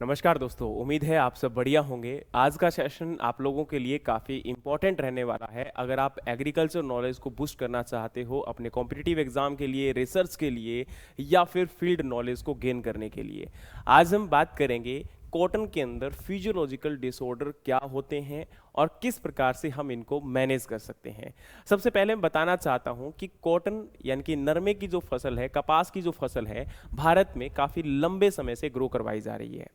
नमस्कार दोस्तों, उम्मीद है आप सब बढ़िया होंगे। आज का सेशन आप लोगों के लिए काफ़ी इंपॉर्टेंट रहने वाला है। अगर आप एग्रीकल्चर नॉलेज को बूस्ट करना चाहते हो अपने कॉम्पिटिटिव एग्जाम के लिए, रिसर्च के लिए या फिर फील्ड नॉलेज को गेन करने के लिए। आज हम बात करेंगे कॉटन के अंदर फिजियोलॉजिकल डिसऑर्डर क्या होते हैं और किस प्रकार से हम इनको मैनेज कर सकते हैं। सबसे पहले मैं बताना चाहता हूं कि कॉटन यानी कि नरमे की जो फसल है, कपास की जो फसल है, भारत में काफ़ी लंबे समय से ग्रो करवाई जा रही है।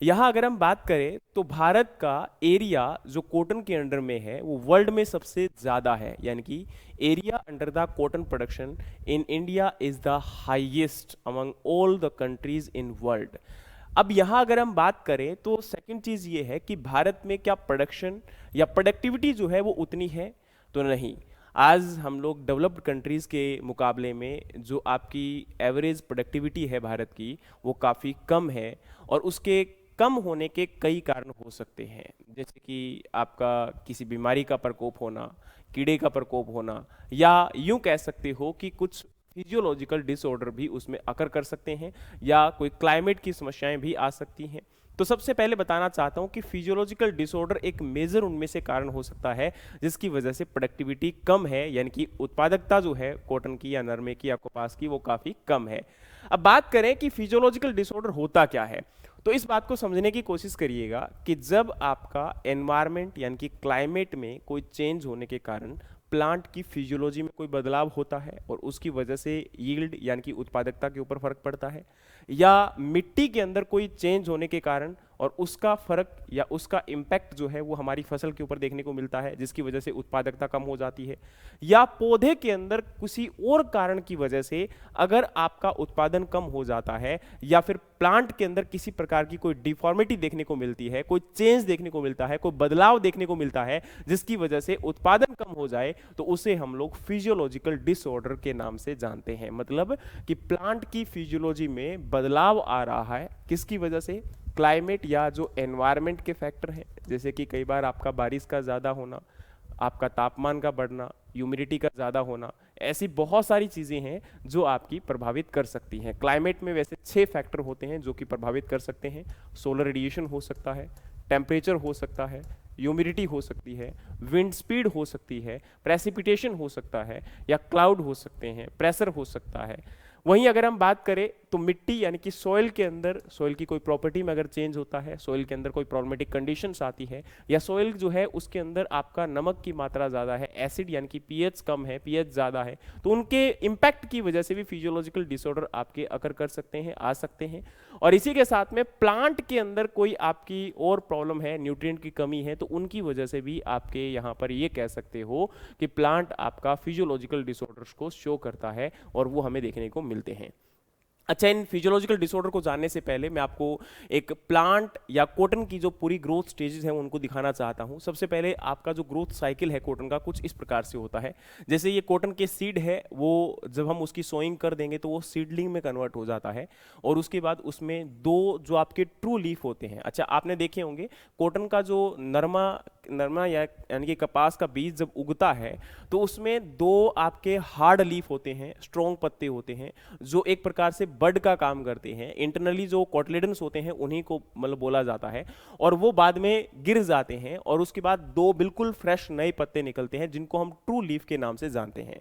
यहाँ अगर हम बात करें तो भारत का एरिया जो कॉटन के अंडर में है वो वर्ल्ड में सबसे ज़्यादा है, यानी कि area under the cotton production in India is the highest among all the countries in world. अब यहाँ अगर हम बात करें तो सेकंड चीज़ ये है कि भारत में क्या प्रोडक्शन या प्रोडक्टिविटी जो है वो उतनी है, तो नहीं। आज हम लोग डेवलप्ड कंट्रीज़ के मुकाबले में जो आपकी एवरेज प्रोडक्टिविटी है भारत की वो काफ़ी कम है, और उसके कम होने के कई कारण हो सकते हैं, जैसे कि आपका किसी बीमारी का प्रकोप होना, कीड़े का प्रकोप होना, या यूं कह सकते हो कि कुछ फिजियोलॉजिकल डिसऑर्डर भी उसमें अकर कर सकते हैं, या कोई क्लाइमेट की समस्याएं भी आ सकती हैं। तो सबसे पहले बताना चाहता हूं कि फिजियोलॉजिकल डिसऑर्डर एक मेजर उनमें से कारण हो सकता है जिसकी वजह से प्रोडक्टिविटी कम है, यानी कि उत्पादकता जो है कॉटन की या नरमे की या कपास की वो काफ़ी कम है। अब बात करें कि फिजियोलॉजिकल डिसऑर्डर होता क्या है, तो इस बात को समझने की कोशिश करिएगा कि जब आपका एनवायरनमेंट यानी कि क्लाइमेट में कोई चेंज होने के कारण प्लांट की फिजियोलॉजी में कोई बदलाव होता है और उसकी वजह से यील्ड यानी कि उत्पादकता के ऊपर फर्क पड़ता है, या मिट्टी के अंदर कोई चेंज होने के कारण और उसका फर्क या उसका इम्पैक्ट जो है वो हमारी फसल के ऊपर देखने को मिलता है जिसकी वजह से उत्पादकता कम हो जाती है, या पौधे के अंदर किसी और कारण की वजह से अगर आपका उत्पादन कम हो जाता है, या फिर प्लांट के अंदर किसी प्रकार की कोई डिफॉर्मिटी देखने को मिलती है, कोई चेंज देखने को मिलता है, कोई बदलाव देखने को मिलता है जिसकी वजह से उत्पादन कम हो जाए, तो उसे हम लोग फिजियोलॉजिकल डिसऑर्डर के नाम से जानते हैं। मतलब कि प्लांट की फिजियोलॉजी में बदलाव आ रहा है, किसकी वजह से? क्लाइमेट या जो एनवायरनमेंट के फैक्टर हैं, जैसे कि कई बार आपका बारिश का ज़्यादा होना, आपका तापमान का बढ़ना, ह्यूमिडिटी का ज़्यादा होना, ऐसी बहुत सारी चीज़ें हैं जो आपकी प्रभावित कर सकती हैं। क्लाइमेट में वैसे 6 फैक्टर होते हैं जो कि प्रभावित कर सकते हैं। सोलर रेडिएशन हो सकता है, टेम्परेचर हो सकता है, ह्यूमिडिटी हो सकती है, विंड स्पीड हो सकती है, प्रेसिपिटेशन हो सकता है, या क्लाउड हो सकते हैं, प्रेशर हो सकता है। वहीं अगर हम बात करें तो मिट्टी यानी कि सॉइल के अंदर, सॉइल की कोई प्रॉपर्टी में अगर चेंज होता है, सॉइल के अंदर कोई प्रॉब्लमेटिक कंडीशंस आती है, या सॉइल जो है उसके अंदर आपका नमक की मात्रा ज़्यादा है, एसिड यानी कि पीएच कम है, पीएच ज़्यादा है, तो उनके इम्पैक्ट की वजह से भी फिजियोलॉजिकल डिसऑर्डर आपके अकर कर सकते हैं, आ सकते हैं। और इसी के साथ में प्लांट के अंदर कोई आपकी और प्रॉब्लम है, न्यूट्रिएंट की कमी है, तो उनकी वजह से भी आपके यहाँ पर ये कह सकते हो कि प्लांट आपका फिजियोलॉजिकल डिसऑर्डर्स को शो करता है, और वो हमें देखने को मिलते हैं। अच्छा, इन फिजियोलॉजिकल डिसऑर्डर को जानने से पहले मैं आपको एक प्लांट या कॉटन की जो पूरी ग्रोथ स्टेजेस हैं उनको दिखाना चाहता हूं। सबसे पहले आपका जो ग्रोथ साइकिल है कॉटन का कुछ इस प्रकार से होता है। जैसे ये कॉटन के सीड है, वो जब हम उसकी सोइंग कर देंगे तो वो सीडलिंग में कन्वर्ट हो जाता है, और उसके बाद उसमें दो जो आपके ट्रू लीफ होते हैं। अच्छा, आपने देखे होंगे कॉटन का जो नरमा नरमा या यानी कि कपास का बीज जब उगता है तो उसमें दो आपके हार्ड लीफ होते हैं, स्ट्रॉन्ग पत्ते होते हैं, जो एक प्रकार से बड का काम करते हैं। इंटरनली जो कोटलेडन्स होते हैं उन्हीं को मतलब बोला जाता है, और वो बाद में गिर जाते हैं, और उसके बाद दो बिल्कुल फ्रेश नए पत्ते निकलते हैं जिनको हम ट्रू लीफ के नाम से जानते हैं।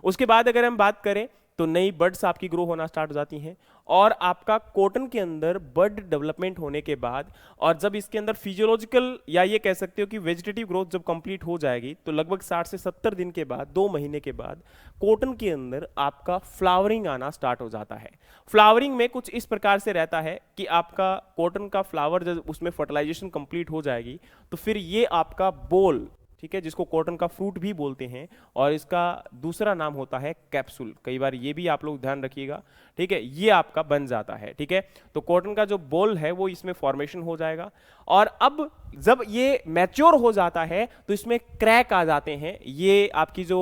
उसके बाद अगर हम बात करें तो नई बर्ड्स आपकी ग्रो होना स्टार्ट हो जाती हैं, और आपका कॉटन के अंदर बर्ड डेवलपमेंट होने के बाद, और जब इसके अंदर फिजियोलॉजिकल या ये कह सकते हो कि वेजिटेटिव ग्रोथ जब कंप्लीट हो जाएगी, तो लगभग 60 से 70 दिन के बाद, 2 महीने के बाद, कॉटन के अंदर आपका फ्लावरिंग आना स्टार्ट हो जाता है। फ्लावरिंग में कुछ इस प्रकार से रहता है कि आपका कॉटन का फ्लावर जब उसमें फर्टिलाइजेशन कंप्लीट हो जाएगी तो फिर ये आपका बोल, ठीक है, जिसको कॉटन का फ्रूट भी बोलते हैं, और इसका दूसरा नाम होता है कैप्सूल, कई बार ये भी आप लोग ध्यान रखिएगा, ठीक है, ये आपका बन जाता है। ठीक है, तो कॉटन का जो बोल है वो इसमें फॉर्मेशन हो जाएगा, और अब जब ये मैच्योर हो जाता है तो इसमें क्रैक आ जाते हैं। ये आपकी जो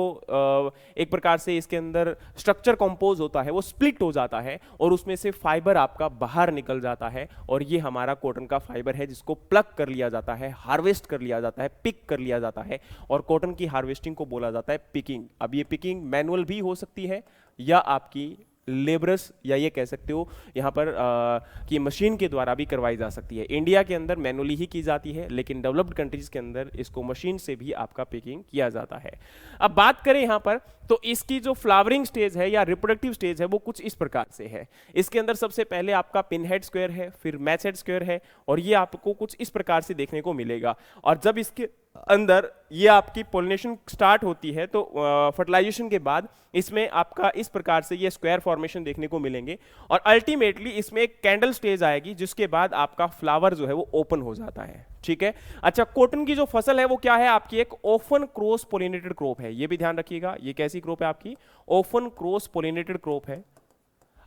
एक प्रकार से इसके अंदर स्ट्रक्चर कंपोज होता है वो स्प्लिट हो जाता है, और उसमें से फाइबर आपका बाहर निकल जाता है, और ये हमारा कॉटन का फाइबर है जिसको प्लग कर लिया जाता है, हार्वेस्ट कर लिया जाता है, पिक कर लिया जाता है, और कॉटन की हार्वेस्टिंग को बोला जाता है पिकिंग। अब ये पिकिंग मैनुअल भी हो सकती है या आपकी लेबरस या ये कह सकते हो यहाँ पर कि मशीन के द्वारा भी करवाई जा सकती है। इंडिया के अंदर मैनुअली ही की जाती है, लेकिन डेवलप्ड कंट्रीज के अंदर इसको मशीन से भी आपका पिकिंग किया जाता है। अब बात करें यहाँ पर, तो इसकी जो फ्लावरिंग स्टेज है या रिप्रोडक्टिव स्टेज है वो कुछ इस प्रकार से है। इसके अंदर सबसे पहले आपका पिन हेड स्क्वायर है, फिर मैच हेड स्क्वायर है, और ये आपको कुछ इस प्रकार से देखने को मिलेगा। और जब इसके अंदर ये आपकी पोलिनेशन स्टार्ट होती है तो फर्टिलाइजेशन के बाद इसमें आपका इस प्रकार से ये स्क्वायर फॉर्मेशन देखने को मिलेंगे, और अल्टीमेटली इसमें एक कैंडल स्टेज आएगी जिसके बाद आपका फ्लावर जो है वो ओपन हो जाता है। ठीक है। अच्छा, कॉटन की जो फसल है वो क्या है आपकी, एक ओफन क्रॉस पोलिनेटेड क्रॉप है, ये भी ध्यान रखिएगा। ये कैसी क्रॉप है आपकी, ओफन क्रॉस पोलिनेटेड क्रॉप है।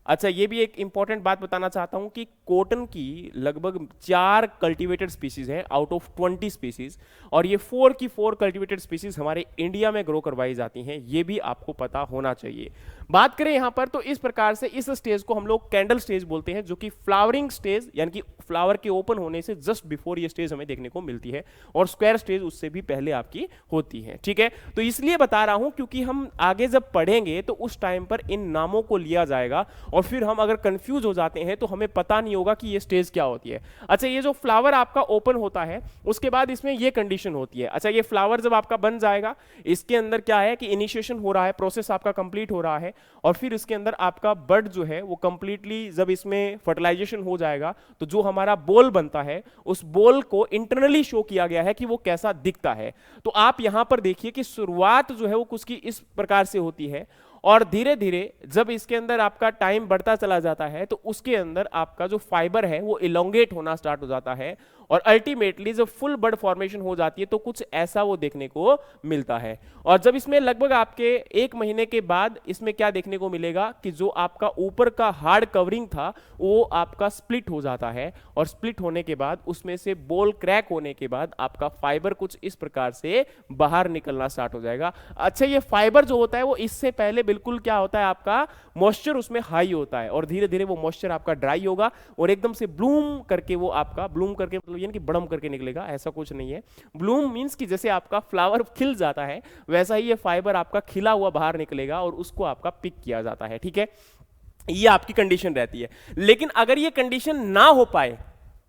अच्छा, ये भी एक इंपॉर्टेंट बात बताना चाहता हूं कि कॉटन की लगभग 4 कल्टीवेटेड स्पीसीज हैं आउट ऑफ 20 स्पीसीज, और ये 4 की 4 कल्टीवेटेड स्पीसीज हमारे इंडिया में ग्रो करवाई जाती हैं, ये भी आपको पता होना चाहिए। बात करें यहां पर तो इस प्रकार से इस स्टेज को हम लोग कैंडल स्टेज बोलते हैं, जो कि फ्लावरिंग स्टेज यानी कि फ्लावर के ओपन होने से जस्ट बिफोर ये स्टेज हमें देखने को मिलती है, और स्क्वायर स्टेज उससे भी पहले आपकी होती है। ठीक है, तो इसलिए बता रहा हूं क्योंकि हम आगे जब पढ़ेंगे तो उस टाइम पर इन नामों को लिया जाएगा, और फिर हम अगर कंफ्यूज हो जाते हैं तो हमें पता नहीं होगा कि ये स्टेज क्या होती है। अच्छा, ये जो फ्लावर आपका ओपन होता है उसके बाद इसमें ये कंडीशन होती है। अच्छा, ये फ्लावर जब आपका बन जाएगा, इसके अंदर क्या है कि इनिशिएशन हो रहा है, प्रोसेस आपका कंप्लीट हो रहा है, और फिर इसके अंदर आपका बड जो है वो कंप्लीटली जब इसमें फर्टिलाइजेशन हो जाएगा तो जो हमारा बोल बनता है उस बोल को इंटरनली शो किया गया है कि वो कैसा दिखता है। तो आप यहां पर देखिए कि शुरुआत जो है वो कुछ की इस प्रकार से होती है, और धीरे धीरे जब इसके अंदर आपका टाइम बढ़ता चला जाता है तो उसके अंदर आपका जो फाइबर है वो इलोंगेट होना स्टार्ट हो जाता है, और अल्टीमेटली जब फुल बड फॉर्मेशन हो जाती है तो कुछ ऐसा वो देखने को मिलता है। और जब इसमें लगभग आपके 1 महीने के बाद इसमें क्या देखने को मिलेगा कि जो आपका ऊपर का हार्ड कवरिंग था वो आपका स्प्लिट हो जाता है, और स्प्लिट होने के बाद उसमें से बोल क्रैक होने के बाद आपका फाइबर कुछ इस प्रकार से बाहर निकलना स्टार्ट हो जाएगा। अच्छा, ये फाइबर जो होता है वो इससे पहले बिल्कुल क्या होता है, आपका मॉइस्चर उसमें हाई होता है, और धीरे धीरे वो मॉइस्चर आपका ड्राई होगा और एकदम से ब्लूम करके वो आपका ब्लूम करके मतलब यानी कि बड़म करके निकलेगा, ऐसा कुछ नहीं है। ब्लूम मींस कि जैसे आपका फ्लावर खिल जाता है वैसा ही ये फाइबर आपका खिला हुआ बाहर निकलेगा और उसको आपका पिक किया जाता है। ठीक है, ये आपकी कंडीशन रहती है। लेकिन अगर ये कंडीशन ना हो पाए,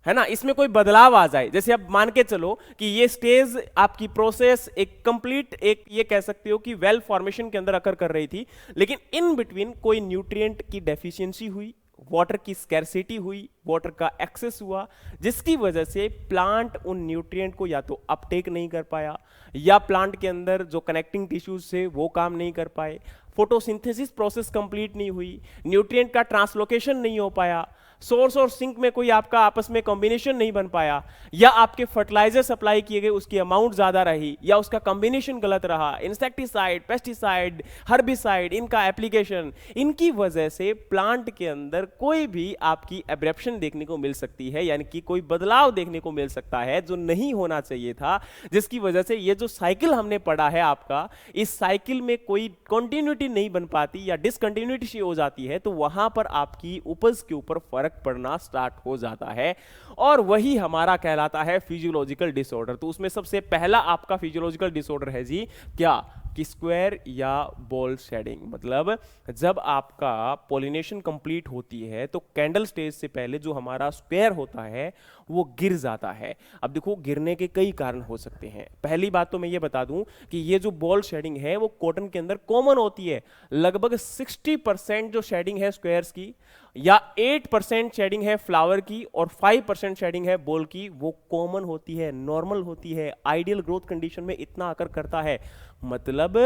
है ना, इसमें कोई बदलाव आ जाए, जैसे अब मान के चलो कि ये स्टेज आपकी प्रोसेस एक कंप्लीट एक ये कह सकते हो कि वेल फॉर्मेशन के अंदर अकर कर रही थी, लेकिन इन बिटवीन कोई न्यूट्रिएंट की डेफिशिएंसी हुई, वाटर की स्कैरसिटी हुई, वाटर का एक्सेस हुआ, जिसकी वजह से प्लांट उन न्यूट्रिएंट को या तो अपटेक नहीं कर पाया, या प्लांट के अंदर जो कनेक्टिंग टिश्यूज थे वो काम नहीं कर पाए, फोटोसिंथेसिस प्रोसेस कंप्लीट नहीं हुई, न्यूट्रिएंट का ट्रांसलोकेशन नहीं हो पाया, सोर्स और सिंक में कोई आपका आपस में कॉम्बिनेशन नहीं बन पाया, या आपके फर्टिलाइजर सप्लाई किए गए उसकी अमाउंट ज्यादा रही, या उसका कॉम्बिनेशन गलत रहा, इंसेक्टिसाइड, पेस्टिसाइड, हर्बिसाइड इनका एप्लीकेशन, इनकी वजह से प्लांट के अंदर कोई भी आपकी एब्रेप्शन देखने को मिल सकती है, यानी कि कोई बदलाव देखने को मिल सकता है जो नहीं होना चाहिए था, जिसकी वजह से ये जो साइकिल हमने पढ़ा है आपका, इस साइकिल में कोई कंटिन्यूटी नहीं बन पाती या डिसकंटिन्यूटी हो जाती है, तो वहां पर आपकी उपज के ऊपर फर्क पड़ना स्टार्ट हो जाता है, और वही हमारा कहलाता है फिजियोलॉजिकल डिसऑर्डर। तो उसमें सबसे पहला आपका फिजियोलॉजिकल डिसऑर्डर है जी क्या, कि स्क्वायर या बॉल शेडिंग। मतलब जब आपका पॉलिनेशन कंप्लीट होती है तो कैंडल स्टेज से पहले जो हमारा स्क्वायर होता है वो गिर जाता है। अब देखो, गिरने के कई कारण हो सकते हैं। पहली बात तो मैं ये बता दूं कि ये जो बॉल शेडिंग है वो कॉटन के अंदर कॉमन होती है। लगभग 60% जो शेडिंग है स्क्वायर्स की, या 8% शेडिंग है फ्लावर की, और 5% शेडिंग है बॉल की, वो कॉमन होती है, नॉर्मल होती है, आइडियल ग्रोथ कंडीशन में इतना आकर करता है। मतलब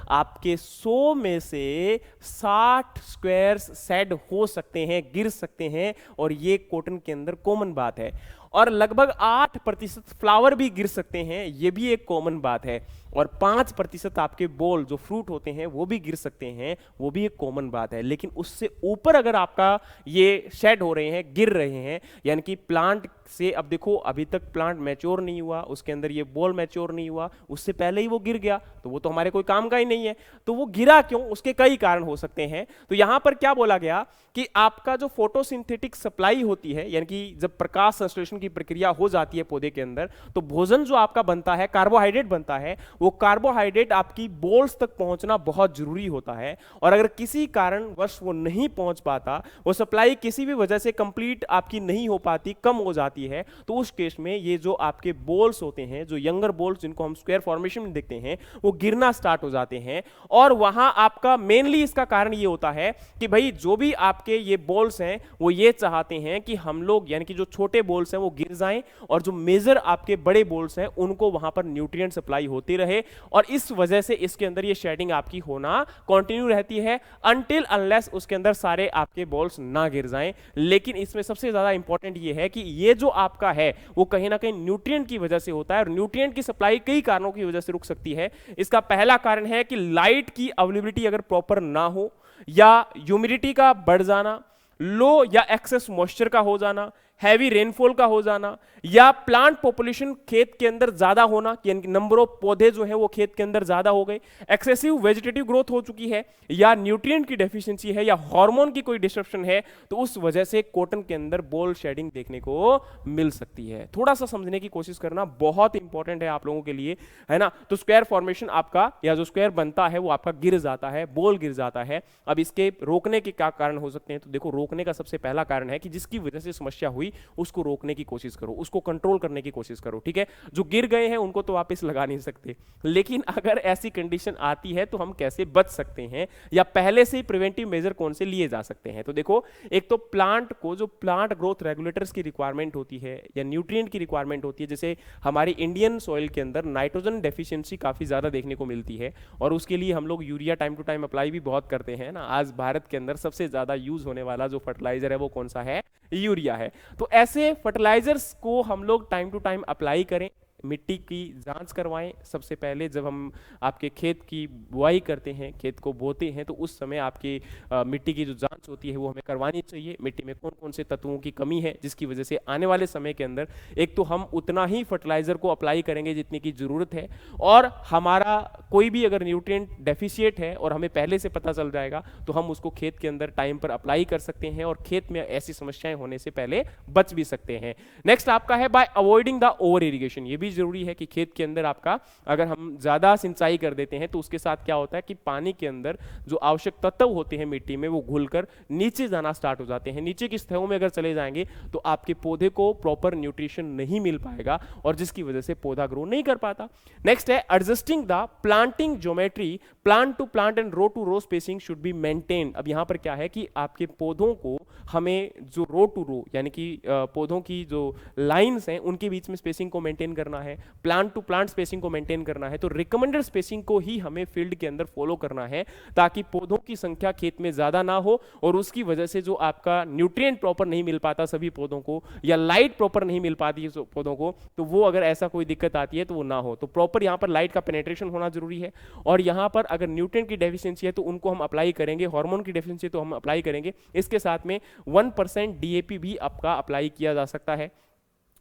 आपके 100 में से 60 स्क्वायर्स शेड हो सकते हैं, गिर सकते हैं, और ये कॉटन के अंदर कॉमन बात है। और लगभग 8% फ्लावर भी गिर सकते हैं, ये भी एक कॉमन बात है। और 5% आपके बोल जो फ्रूट होते हैं वो भी गिर सकते हैं, वो भी एक कॉमन बात है। लेकिन उससे ऊपर अगर आपका ये शेड हो रहे हैं, गिर रहे हैं, यानी कि प्लांट से, अब देखो अभी तक प्लांट मैच्योर नहीं हुआ, उसके अंदर ये बॉल मैच्योर नहीं हुआ, उससे पहले ही वो गिर गया, तो वो तो हमारे कोई काम का ही नहीं है। तो वो गिरा क्यों, उसके कई कारण हो सकते हैं। तो यहां पर क्या बोला गया कि आपका जो फोटोसिंथेटिक सप्लाई होती है, यानी कि जब प्रकाश संश्लेषण की प्रक्रिया हो जाती है पौधे के अंदर, तो भोजन जो आपका बनता है, कार्बोहाइड्रेट बनता है, वो कार्बोहाइड्रेट आपकी बोल्स तक पहुंचना बहुत जरूरी होता है, और अगर किसी कारणवश वो नहीं पहुंच पाता, वो सप्लाई किसी भी वजह से कंप्लीट आपकी नहीं हो पाती, कम हो जाती है, तो उस केस में ये जो आपके बोल्स होते हैं, जो यंगर बोल्स जिनको हम स्क्वायर फॉर्मेशन में देखते हैं, वो गिरना स्टार्ट हो जाते हैं। और वहां आपका मेनली इसका कारण ये होता है कि भाई जो भी आपके ये बोल्स हैं वो ये चाहते हैं कि हम लोग, यानी कि जो छोटे बोल्स हैं वो गिर जाएं, और जो मेजर आपके बड़े बोल्स हैं उनको वहां पर न्यूट्रिएंट सप्लाई होती रहे, और इस वजह से इसके अंदर ये शेडिंग आपकी होना कंटिन्यू रहती है अनटिल अनलेस उसके अंदर सारे आपके बॉल्स ना गिर जाएं। लेकिन इसमें सबसे ज्यादा इंपॉर्टेंट ये है कि ये जो आपका है वो कहीं ना कहीं न्यूट्रिएंट की वजह से होता है, और न्यूट्रिएंट की सप्लाई कई कारणों की वजह से रुक सकती है। इसका पहला कारण है कि लाइट की अवेलेबिलिटी अगर प्रॉपर ना हो, या ह्यूमिडिटी का बढ़ जाना, लो या एक्सेस मॉइस्चर का हो जाना, हैवी रेनफॉल का हो जाना, या प्लांट पॉपुलेशन खेत के अंदर ज्यादा होना, यानी नंबर ऑफ पौधे जो हैं वो खेत के अंदर ज्यादा हो गए, एक्सेसिव वेजिटेटिव ग्रोथ हो चुकी है, या न्यूट्रिएंट की डेफिशिएंसी है, या हार्मोन की कोई डिस्ट्रप्शन है, तो उस वजह से कॉटन के अंदर बोल शेडिंग देखने को मिल सकती है। थोड़ा सा समझने की कोशिश करना बहुत इंपॉर्टेंट है आप लोगों के लिए, है ना। तो स्क्वायर फॉर्मेशन आपका, या जो स्क्वायर बनता है वो आपका गिर जाता है, बोल गिर जाता है। अब इसके रोकने के क्या कारण हो सकते हैं, तो देखो रोकने का सबसे पहला कारण है कि जिसकी वजह से समस्या हुई उसको रोकने की कोशिश करो, उसको कंट्रोल करने की कोशिश करो, ठीक है। जो गिर गए हैं उनको तो वापस लगा नहीं सकते, लेकिन अगर ऐसी कंडीशन आती है तो हम कैसे बच सकते हैं, या पहले से ही प्रिवेंटिव मेजर कौन से लिए जा सकते हैं। तो देखो, एक तो प्लांट को जो प्लांट ग्रोथ रेगुलेटर्स की रिक्वायरमेंट होती है, या न्यूट्रिएंट की रिक्वायरमेंट होती है, जैसे हमारी इंडियन सॉइल के अंदर नाइट्रोजन डेफिशिएंसी काफी ज्यादा देखने को मिलती है, और उसके लिए हम लोग urea time to time apply भी बहुत करते हैं ना। आज भारत के अंदर सबसे ज्यादा यूज होने वाला जो फर्टिलाइजर है वो कौन सा है, यूरिया है। तो ऐसे फर्टिलाइजर्स को हम लोग टाइम टू टाइम अप्लाई करें, मिट्टी की जांच करवाएं। सबसे पहले जब हम आपके खेत की बुआई करते हैं, खेत को बोते हैं, तो उस समय आपकी मिट्टी की जो जांच होती है वो हमें करवानी चाहिए। मिट्टी में कौन कौन से तत्वों की कमी है, जिसकी वजह से आने वाले समय के अंदर एक तो हम उतना ही फर्टिलाइजर को अप्लाई करेंगे जितनी की जरूरत है, और हमारा कोई भी अगर न्यूट्रिएंट डेफिशिएट है और हमें पहले से पता चल जाएगा तो हम उसको खेत के अंदर टाइम पर अप्लाई कर सकते हैं, और खेत में ऐसी समस्याएं होने से पहले बच भी सकते हैं। नेक्स्ट आपका है bye avoiding the over irrigation. ये भी जरूरी है कि खेत के अंदर आपका अगर हम ज्यादा सिंचाई कर देते हैं तो उसके साथ क्या होता है कि पानी के अंदर जो आवश्यक तत्व होते हैं मिट्टी में वो घुलकर नीचे जाना स्टार्ट हो जाते हैं। नीचे की सतहों में अगर चले जाएंगे तो आपके पौधे को प्रॉपर न्यूट्रिशन नहीं मिल पाएगा, और जिसकी वजह से पौधा ग्रो नहीं कर पाता। नेक्स्ट है adjusting the planting geometry, plant to plant and row to row spacing should be maintain. अब यहां पर क्या है कि आपके पौधों को हमें जो रो टू रो, यानी कि पौधों की जो लाइंस हैं उनके बीच में स्पेसिंग को मेंटेन करना है, प्लांट टू प्लांट स्पेसिंग को मेंटेन करना है। तो रिकमेंडेड स्पेसिंग को ही हमें फील्ड के अंदर फॉलो करना है, ताकि पौधों की संख्या खेत में ज्यादा ना हो, और उसकी वजह से जो आपका न्यूट्रिएंट प्रॉपर नहीं मिल पाता सभी पौधों को, या लाइट प्रॉपर नहीं मिल पाती है पौधों को, तो वो अगर ऐसा कोई दिक्कत आती है तो वो ना हो। तो प्रॉपर यहाँ पर लाइट का पेनेट्रेशन होना जरूरी है, और यहाँ पर अगर न्यूट्रिएंट की डेफिशिएंसी है तो उनको हम अप्लाई करेंगे, हार्मोन की डेफिशिएंसी तो हम अप्लाई करेंगे। इसके साथ में 1% डीएपी भी आपका अप्लाई किया जा सकता है,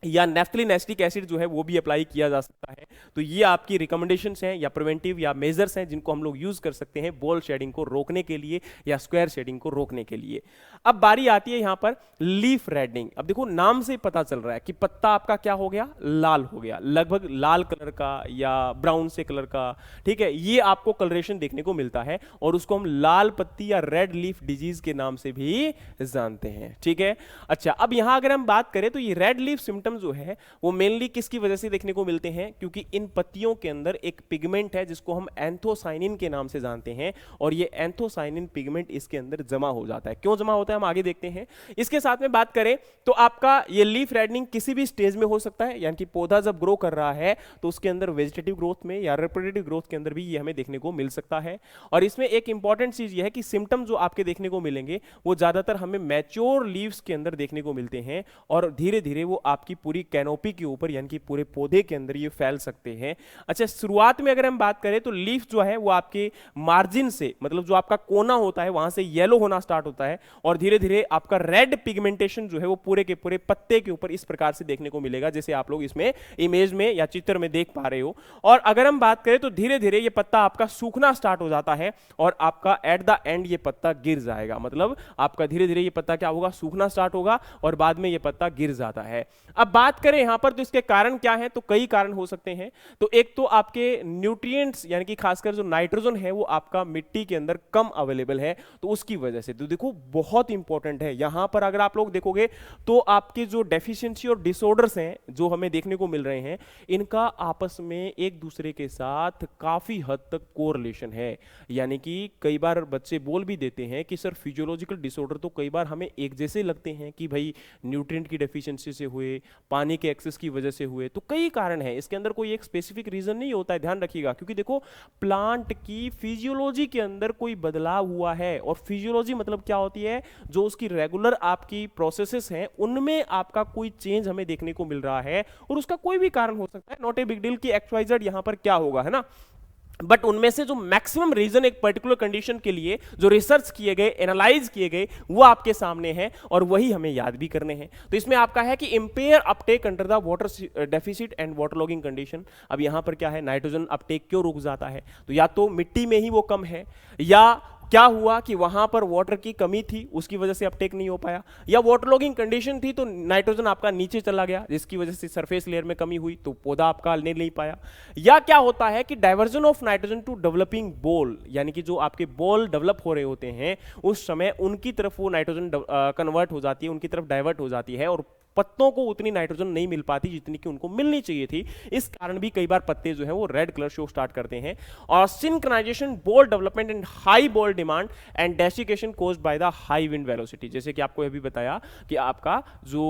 या नेफ्थलीन एसिटिक एसिड जो है वो भी अप्लाई किया जा सकता है। तो ये आपकी रिकमेंडेशंस हैं या प्रिवेंटिव या मेजर्स हैं जिनको हम लोग यूज कर सकते हैं बॉल शेडिंग को रोकने के लिए या स्क्वायर शेडिंग को रोकने के लिए। अब बारी आती है यहां पर लीफ रेडिंग। अब देखो नाम से पता चल रहा है कि पत्ता आपका क्या हो गया, लाल हो गया, लगभग लाल कलर का या ब्राउन से कलर का, ठीक है। ये आपको कलरेशन देखने को मिलता है, और उसको हम लाल पत्ती या रेड लीफ डिजीज के नाम से भी जानते हैं, ठीक है। अच्छा, अब यहां अगर हम बात करें तो ये रेड लीफ सिम्टम जो है वो मेनली किसकी वजह से देखने को मिलते हैं, क्योंकि इन पत्तियों के अंदर एक पिगमेंट है जिसको हम एंथोसाइनिन के नाम से जानते हैं, और ये एंथोसाइनिन पिगमेंट इसके अंदर जमा हो जाता है। क्यों जमा होता है हम आगे देखते हैं। इसके साथ में बात करें तो आपका ये लीफ रेडनिंग किसी भी स्टेज में हो सकता है, यानी कि पौधा जब ग्रो कर रहा है तो उसके अंदर वेजिटेटिव ग्रोथ में या रिप्रोडक्टिव ग्रोथ के अंदर भी ये हमें देखने को मिल सकता है। और इसमें एक इंपॉर्टेंट चीज ये है कि सिम्टम जो आपके देखने को मिलेंगे वो ज्यादातर हमें मैच्योर लीव्स के अंदर देखने को मिलते हैं, और धीरे धीरे वो आपकी पूरी कैनोपी के ऊपर यानी कि पूरे पौधे के अंदर ये फैल सकते हैं। अच्छा, शुरुआत में अगर हम बात करें तो लीफ जो है वो आपके मार्जिन से, मतलब जो आपका कोना होता है वहां से येलो होना स्टार्ट होता है, और धीरे धीरे आपका रेड पिगमेंटेशन जो है वो पूरे के पूरे पत्ते के ऊपर इस प्रकार से देखने को मिलेगा, जैसे आप लोग इसमें इमेज में या चित्र में देख पा रहे हो। और अगर हम बात करें तो धीरे धीरे ये पत्ता आपका सूखना स्टार्ट हो जाता है, और आपका एट द एंड ये पत्ता गिर जाएगा। मतलब आपका धीरे धीरे ये पत्ता क्या होगा, सूखना स्टार्ट होगा, और बाद में ये पत्ता गिर जाता है। अब अब बात करें यहां पर तो इसके कारण क्या है, तो कई कारण हो सकते हैं। तो एक तो आपके न्यूट्रिएंट्स यानी कि खासकर जो नाइट्रोजन है वो आपका मिट्टी के अंदर कम अवेलेबल है, तो उसकी वजह से। तो देखो बहुत इंपॉर्टेंट है यहां पर, अगर आप लोग देखोगे तो आपके जो डेफिशिएंसी और डिसऑर्डर्स हैं जो हमें देखने को मिल रहे हैं, इनका आपस में एक दूसरे के साथ काफी हद तक कोरिलेशन है। यानी कि कई बार बच्चे बोल भी देते हैं कि सर फिजियोलॉजिकल डिसऑर्डर तो कई बार हमें एक जैसे लगते हैं कि भाई न्यूट्रिएंट की डेफिशिएंसी से हुए, पानी के एक्सेस की वजह से हुए, तो कई कारण है, इसके अंदर कोई एक स्पेसिफिक रीजन नहीं होता है, ध्यान रखिएगा। क्योंकि देखो प्लांट की फिजियोलॉजी के अंदर कोई बदलाव हुआ है, और फिजियोलॉजी मतलब क्या होती है, जो उसकी रेगुलर आपकी प्रोसेसेस हैं उनमें आपका कोई चेंज हमें देखने को मिल रहा है, और उसका कोई भी कारण हो सकता है, नॉट ए बिग डील कि XYZ यहां पर क्या होगा, है ना। बट उनमें से जो मैक्सिमम रीजन एक पर्टिकुलर कंडीशन के लिए जो रिसर्च किए गए, एनालाइज किए गए, वो आपके सामने हैं, और वही हमें याद भी करने हैं। तो इसमें आपका है कि impair Uptake under the water deficit and water logging condition. अब यहां पर क्या है, नाइट्रोजन अपटेक क्यों रुक जाता है, तो या तो मिट्टी में ही वो कम है, या क्या हुआ कि वहां पर वाटर की कमी थी उसकी वजह से अपटेक नहीं हो पाया, या वाटर लॉगिंग कंडीशन थी तो नाइट्रोजन आपका नीचे चला गया जिसकी वजह से सरफेस लेयर में कमी हुई तो पौधा आपका ले नहीं पाया, या क्या होता है कि diversion of nitrogen to developing boll, यानी कि जो आपके बॉल डेवलप हो रहे होते हैं उस समय उनकी तरफ वो नाइट्रोजन कन्वर्ट हो जाती है, उनकी तरफ डाइवर्ट हो जाती है, और पत्तों को उतनी नाइट्रोजन नहीं मिल पाती जितनी कि उनको मिलनी चाहिए थी। इस कारण भी कई बार पत्ते जो है वो रेड कलर शो स्टार्ट करते हैं। और synchronization, boll development and high boll demand and desiccation caused by the high wind velocity, जैसे कि आपको यह भी बताया कि आपका जो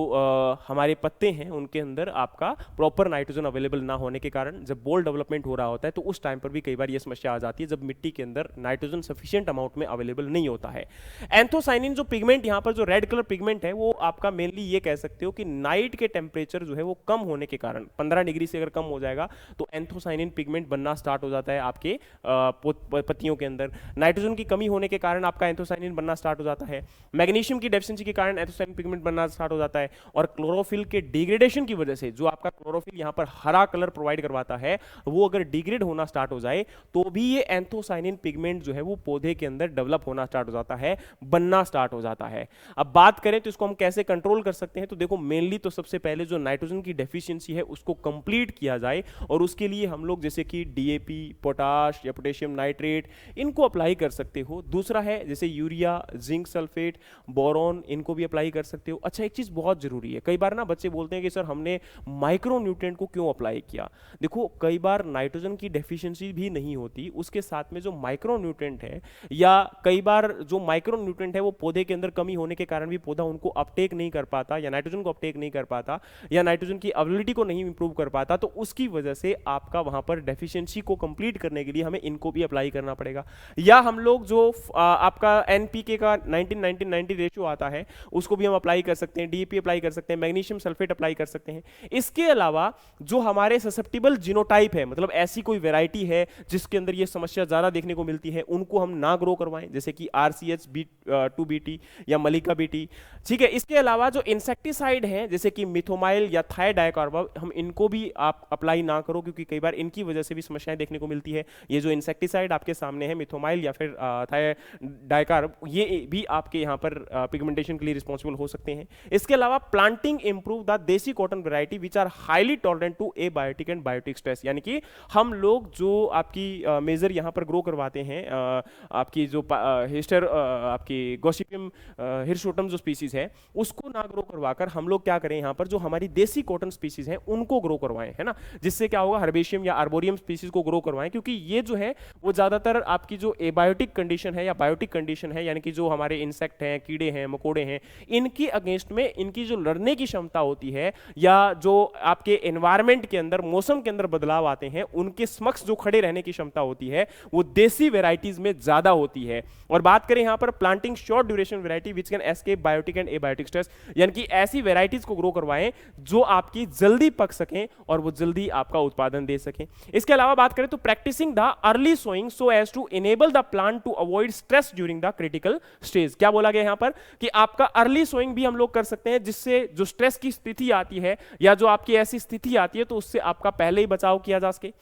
हमारे पत्ते हैं उनके अंदर आपका प्रॉपर नाइट्रोजन अवेलेबल ना होने के कारण जब बॉल डेवलपमेंट हो रहा होता है तो उस टाइम पर भी कई बार यह समस्या आ जाती है जब मिट्टी के अंदर नाइट्रोजन सफिशिएंट अमाउंट में अवेलेबल नहीं होता है। एंथोसाइनिन जो पिगमेंट यहां पर जो रेड कलर पिगमेंट है वो आपका मेनली ये कह सकते हो कि नाइट के टेम्परेचर जो है वो कम होने के कारण 15 डिग्री से अगर कम हो जाएगा तो एंथोसाइनिन पिगमेंट बनना स्टार्ट हो जाता है आपके पत्तियों के अंदर। नाइट्रोजन की कमी होने के कारण आपका एंथोसाइनिन बनना स्टार्ट हो जाता है, मैग्नीशियम की डेफिशिएंसी के कारण एंथोसाइनिन पिगमेंट बनना स्टार्ट हो जाता है, और क्लोरोफिल के डिग्रेडेशन की वजह से जो आपका क्लोरोफिल यहां पर हरा कलर प्रोवाइड करवाता है वो अगर डिग्रेड होना स्टार्ट हो जाए तो भी ये एंथोसाइनिन पिगमेंट जो है वो पौधे के अंदर डेवलप होना स्टार्ट हो जाता है, बनना स्टार्ट हो जाता है। अब बात करें तो इसको हम कैसे कंट्रोल कर सकते हैं, तो देखो मेनली तो सबसे पहले जो नाइट्रोजन की डेफिशिएंसी है उसको कंप्लीट किया जाए, और उसके लिए हम लोग जैसे कि डीएपी, पोटाश या पोटेशियम नाइट्रेट इनको अप्लाई कर सकते हो। दूसरा है जैसे यूरिया, जिंक सल्फेट, बोरॉन, इनको भी अप्लाई कर सकते हो। अच्छा एक चीज बहुत जरूरी है, कई बार ना बच्चे बोलते हैं कि सर हमने माइक्रो न्यूट्रिएंट को क्यों अप्लाई किया। देखो कई बार नाइट्रोजन की डेफिशिएंसी भी नहीं होती, उसके साथ में जो माइक्रो न्यूट्रिएंट है, या कई बार जो माइक्रो न्यूट्रिएंट है वो पौधे के अंदर कमी होने के कारण भी पौधा उनको अपटेक नहीं कर पाता, या नाइट्रोजन को अपटेक नहीं कर पाता, या नाइट्रोजन की अवेलेबिलिटी को नहीं इंप्रूव कर पाता, तो उसकी वजह से आपका वहां पर डेफिशिएंसी को कंप्लीट करने के लिए हमें इनको भी अप्लाई करना पड़ेगा। या हम लोग जो आपका एनपीके का 19-90 रेशियो आता है उसको भी हम अप्लाई कर सकते हैं, डीएपी अप्लाई कर सकते हैं, मैग्नीशियम सल्फेट अप्लाई कर सकते हैं। इसके अलावा जो हमारे ससेप्टिबल जीनोटाइप है, मतलब ऐसी कोई वेराइटी है जिसके अंदर ये समस्या ज्यादा देखने को मिलती है, उनको हम ना ग्रो करवाएं, जैसे कि RCH2BT या मलिका बीटी, ठीक है। इसके अलावा जो इंसेक्टिसाइड है जैसे कि मिथोमाइल या थायोडाइकार्बा, हम इनको भी आप अप्लाई ना करो क्योंकि कई बार इनकी वजह से भी समस्याएं देखने को मिलती है। ये जो इंसेक्टिसाइड आपके सामने है मिथोमाइल या फिर थायोडाइकार्ब, ये भी आपके यहाँ पर पिगमेंटेशन के लिए रिस्पॉन्सिबल हो सकते हैं। इसके अलावा planting improve the desi cotton variety which are highly tolerant to abiotic and biotic stress, यानी कि हम लोग जो आपकी मेजर यहाँ पर ग्रो करवाते हैं आपकी जो हिस्टर आपकी गॉसिपियम हिरसोटम जो स्पीसीज है उसको ना ग्रो करवाकर हम लोग क्या करें, यहाँ पर जो हमारी देसी कॉटन स्पीसीज हैं उनको ग्रो करवाएं, है ना। जिससे क्या होगा, हर्बेशियम या आर्बोरियम स्पीसीज को ग्रो करवाएं, क्योंकि ये जो है वो ज्यादातर आपकी जो एबायोटिक कंडीशन है या बायोटिक कंडीशन है, यानी कि जो हमारे इंसेक्ट हैं, कीड़े हैं, मकोड़े हैं, इनकी अगेंस्ट में इनकी जो लड़ने की क्षमता होती है, या जो आपके एनवायरमेंट के अंदर मौसम के अंदर बदलाव आते हैं उनके समक्ष जो खड़े रहने की क्षमता होती है वो देसी वेराइटीज में ज्यादा होती है। और बात करें यहाँ पर planting short duration variety which can escape biotic and abiotic stress, यानी कि ऐसी वेराइटीज को ग्रो करवाएं जो आपकी जल्दी पक सकें और वो जल्दी आपका उत्पादन दे सकें। इसके अलावा बात करें तो practicing the early sowing so as to enable the plant to avoid stress during the critical stage. क्या बोला गया यहां पर कि आपका अर्ली सोइंग भी हम लोग कर सकते हैं, जिससे जो स्ट्रेस की स्थिति आती है या जो आपकी ऐसी स्थिति आती है तो उससे आपका पहले ही बचाव किया जा सके।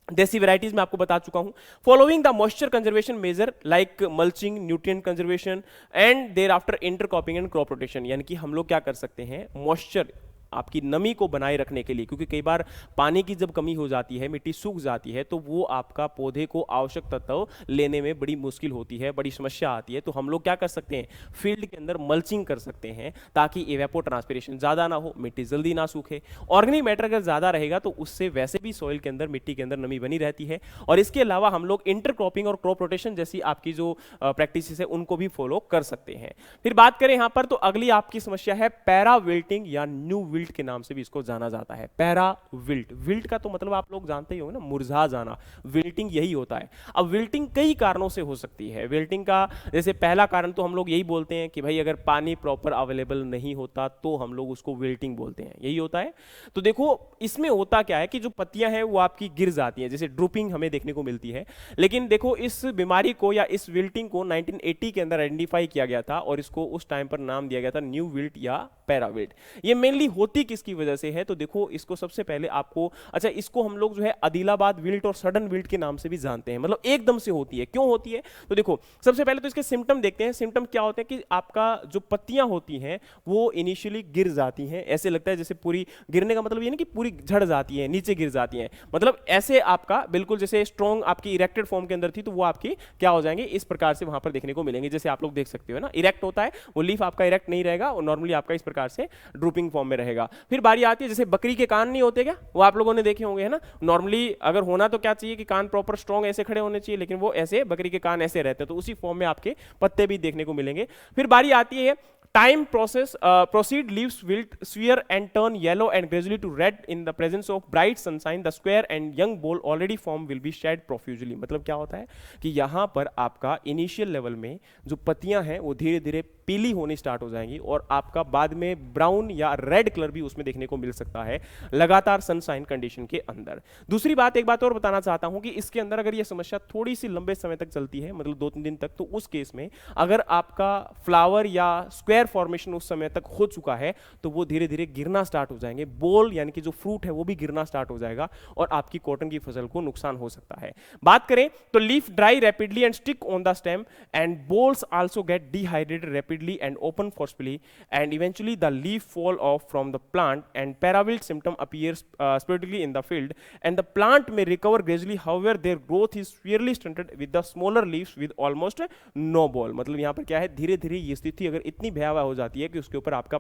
देसी वेराइटीज में आपको बता चुका हूं। Following the moisture conservation measure like mulching, nutrient conservation and thereafter intercropping and crop rotation, यानी कि हम लोग क्या कर सकते हैं, मॉइस्चर आपकी नमी को बनाए रखने के लिए, क्योंकि कई बार पानी की जब कमी हो जाती है, मिट्टी सूख जाती है, तो वो आपका पौधे को आवश्यक तत्व लेने में बड़ी मुश्किल होती है, बड़ी समस्या आती है। तो हम लोग क्या कर सकते हैं, फील्ड के अंदर मल्चिंग कर सकते हैं ताकि इवेपो ट्रांसपिरेशन ज्यादा ना हो, मिट्टी जल्दी ना सूखे। ऑर्गेनिक मैटर अगर ज्यादा रहेगा तो उससे वैसे भी सॉइल के अंदर, मिट्टी के अंदर नमी बनी रहती है। और इसके अलावा हम लोग इंटरक्रॉपिंग और क्रॉप रोटेशन जैसी आपकी जो प्रैक्टिसेस है उनको भी फॉलो कर सकते हैं। फिर बात करें यहां पर, तो अगली आपकी समस्या है पैरा विल्टिंग या न्यू विल्ट के नाम से भी इसको जाना जाता है। पैरा विल्ट, विल्ट का तो मतलब आप लोग जानते ही होंगे ना, मुरझा जाना, विल्टिंग यही होता है। अब विल्टिंग कई कारणों से हो सकती है। विल्टिंग का जैसे पहला कारण तो हम लोग यही बोलते हैं कि भाई अगर पानी प्रॉपर अवेलेबल नहीं होता तो हम लोग उसको विल्टिंग बोलते हैं, यही होता है। तो देखो इसमें होता क्या है कि जो पत्तियां हैं वो आपकी गिर जाती हैं, जैसे ड्रूपिंग हमें देखने को मिलती है। लेकिन देखो इस बीमारी को या इस विल्टिंग को 1980 के अंदर आइडेंटिफाई किया गया था और इसको उस टाइम पर नाम दिया गया था न्यू विल्ट या पैरा विल्ट। ये मेनली होती किसकी वजह से है, तो देखो इसको सबसे पहले आपको, अच्छा इसको हम लोग जो है अदिलाबाद विल्ट और सडन विल्ट के नाम से भी जानते हैं, मतलब एकदम से होती है। क्यों होती है, तो देखो सबसे पहले तो इसके सिम्टम देखते हैं। सिम्टम क्या होते हैं कि आपका जो पत्तियां होती हैं वो इनिशियली गिर जाती हैं, ऐसे लगता है जैसे पूरी, गिरने का मतलब ये नहीं कि पूरी झड़ जाती है, नीचे गिर जाती हैं, मतलब ऐसे आपका बिल्कुल जैसे स्ट्रॉन्ग आपकी इरेक्टेड फॉर्म के अंदर थी तो वो आपकी क्या हो जाएंगे, इस प्रकार से वहां पर देखने को मिलेंगे। जैसे आप लोग देख सकते हो ना, इरेक्ट होता है वो लीफ, आपका इरेक्ट नहीं रहेगा और नॉर्मली आपका इस प्रकार से ड्रूपिंग फॉर्म में रहेगा। फिर बारी आती है जैसे बकरी के कान नहीं होते क्या, वो आप लोगों ने देखे होंगे है ना। नॉर्मली अगर होना तो क्या चाहिए कि कान प्रॉपर स्ट्रॉन्ग ऐसे खड़े होने चाहिए, लेकिन वो ऐसे बकरी के कान ऐसे रहते हैं, तो उसी फॉर्म में आपके पत्ते भी देखने को मिलेंगे। फिर बारी आती है time proceed leaves wilt sphere and turn yellow and gradually to red in the presence of bright sunshine, the square and young ball already formed will be shed profusely। मतलब क्या होता है कि यहां पर आपका इनिशियल लेवल में जो पत्तियां हैं वो धीरे धीरे पीली होनी स्टार्ट हो जाएंगी और आपका बाद में ब्राउन या रेड कलर भी उसमें देखने को मिल सकता है लगातार सनशाइन कंडीशन के अंदर। दूसरी बात, एक बात और बताना चाहता हूं कि इसके अंदर अगर यह समस्या थोड़ी सी लंबे समय तक चलती है, मतलब 2-3 दिन तक, तो उस केस में अगर आपका फ्लावर या स्क्वायर फॉर्मेशन उस समय तक हो चुका है तो वो धीरे धीरे गिरना स्टार्ट हो जाएंगे। बोल यानी कि जो फ्रूट है वो भी गिरना स्टार्ट हो जाएगा और आपकी कॉटन की फसल को नुकसान हो सकता है। बात करें तो leaf dry rapidly and stick on the stem and bolls also get dehydrated rapidly and open forcefully and eventually the leaf fall off from the plant and parawilt symptom appears sporadically in the field and the plant may recover gradually, however their growth is severely stunted with the smaller leaves with almost no boll. मतलब यहां पर क्या है, धीरे धीरे ये स्थिति अगर इतनी भयावह हो जाती है कि उसके ऊपर आपका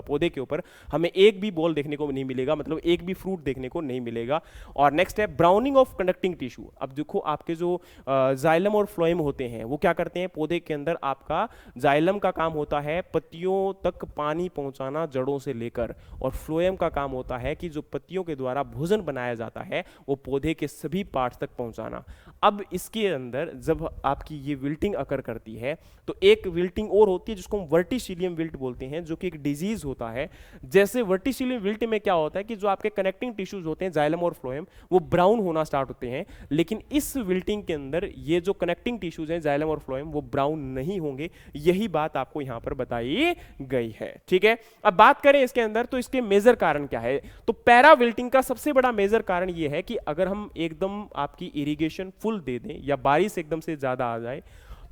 पौधे के ऊपर हमें एक भी बॉल देखने को नहीं मिलेगा, मतलब एक भी फ्रूट देखने को नहीं मिलेगा। और नेक्स्ट है ब्राउनिंग ऑफ कंडक्टिंग टिश्यू। अब देखो आपके जो जाइलम और फ्लोएम होते हैं वो क्या करते हैं, पौधे के अंदर आपका जाइलम का काम होता है पत्तियों तक पानी पहुंचाना जड़ों से लेकर, और फ्लोएम का काम होता है कि जो पत्तियों के द्वारा भोजन बनाया जाता है वो पौधे के सभी पार्ट तक पहुंचाना। अब इसके अंदर जब आपकी ये विल्टिंग अकर करती है तो एक विल्टिंग और होती है जिसको हम वर्टिसिलियम विल्ट बोलते हैं, जो कि एक डिजीज होता है। जैसे वर्टिसिलियम विल्ट में क्या होता है कि जो आपके कनेक्टिंग टिश्यूज होते हैं जाइलम और फ्लोएम वो ब्राउन होना स्टार्ट होते हैं, लेकिन इस विल्टिंग के अंदर ये जो कनेक्टिंग टिश्यूज हैं जाइलम और फ्लोएम वो ब्राउन नहीं होंगे। यही बात आपको यहां पर बताई गई है, ठीक है। अब बात करें इसके अंदर तो इसके मेजर कारण क्या है, तो पैरा विल्टिंग का सबसे बड़ा मेजर कारण ये है कि अगर हम एकदम आपकी इरिगेशन फुल दे दें या बारिश एकदम से ज्यादा आ जाए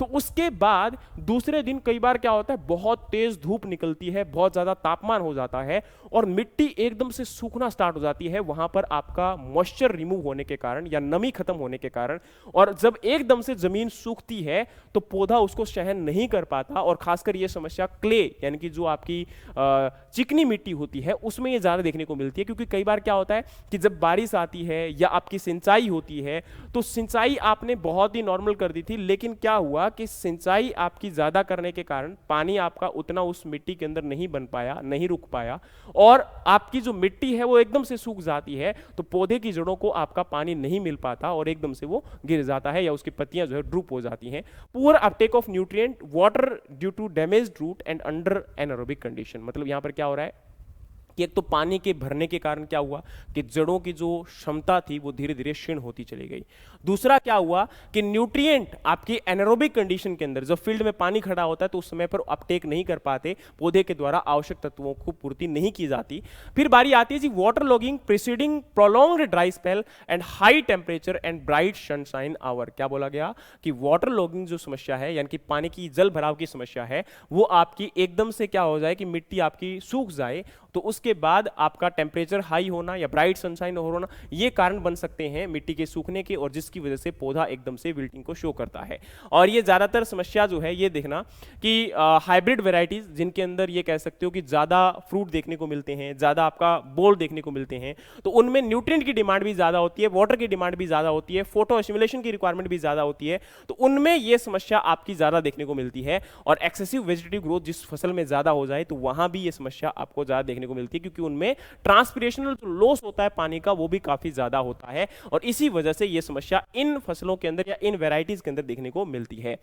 तो उसके बाद दूसरे दिन कई बार क्या होता है, बहुत तेज धूप निकलती है, बहुत ज्यादा तापमान हो जाता है और मिट्टी एकदम से सूखना स्टार्ट हो जाती है वहां पर आपका मॉइस्चर रिमूव होने के कारण या नमी खत्म होने के कारण। और जब एकदम से जमीन सूखती है तो पौधा उसको सहन नहीं कर पाता और खासकर यह समस्या क्ले यानी कि जो आपकी चिकनी मिट्टी होती है उसमें यह ज्यादा देखने को मिलती है, क्योंकि कई बार क्या होता है कि जब बारिश आती है या आपकी सिंचाई होती है तो सिंचाई आपने बहुत ही नॉर्मल कर दी थी, लेकिन क्या हुआ कि सिंचाई आपकी ज्यादा करने के कारण पानी आपका उतना उस मिट्टी के अंदर नहीं बन पाया, नहीं रुक पाया और आपकी जो मिट्टी है वो एकदम से सूख जाती है, तो पौधे की जड़ों को आपका पानी नहीं मिल पाता और एकदम से वो गिर जाता है या उसकी पत्तियां जो है ड्रूप हो जाती हैं। Poor uptake of nutrient water due to damaged root and under anaerobic condition. मतलब यहां पर क्या हो रहा है कि एक तो पानी के भरने के कारण क्या हुआ कि जड़ों की जो क्षमता थी वो धीरे धीरे क्षीण होती चली गई। दूसरा क्या हुआ कि न्यूट्रिएंट आपकी एनारोबिक कंडीशन के अंदर जब फील्ड में पानी खड़ा होता है तो उस समय पर अपटेक नहीं कर पाते, पौधे के द्वारा आवश्यक तत्वों को पूर्ति नहीं की जाती। फिर बारी आती है जी water logging preceding prolonged dry spell and high temperature and bright sunshine hour. क्या बोला गया कि वाटर लॉगिंग जो समस्या है यानी कि पानी की जल भराव की समस्या है वो आपकी एकदम से क्या हो जाए कि मिट्टी आपकी सूख जाए तो उसके बाद आपका टेम्परेचर हाई होना या ब्राइट सनशाइन होना ये कारण बन सकते हैं मिट्टी के सूखने के, और जिसकी वजह से पौधा एकदम से विल्टिंग को शो करता है। और ये ज्यादातर समस्या जो है ये देखना कि हाइब्रिड वेराइटीज जिनके अंदर ये कह सकते हो कि ज्यादा फ्रूट देखने को मिलते हैं, ज्यादा आपका बोल देखने को मिलते हैं, तो उनमें न्यूट्रिएंट की डिमांड भी ज्यादा होती है, वाटर की डिमांड भी ज्यादा होती है, फोटो एसिमुलेशन की रिक्वायरमेंट भी ज्यादा होती है, तो उनमें यह समस्या आपकी ज्यादा देखने को मिलती है। और एक्सेसिव वेजिटेटिव ग्रोथ जिस फसल में ज्यादा हो जाए तो वहां भी यह समस्या आपको ज्यादा देखने को मिलती है, क्योंकि उनमें ट्रांसपिरेशनल लॉस होता है पानी का, वो भी काफी ज्यादा होता है, और इसी वजह से यह समस्या इन फसलों के अंदर या इन वेराइटीज के अंदर देखने को मिलती है।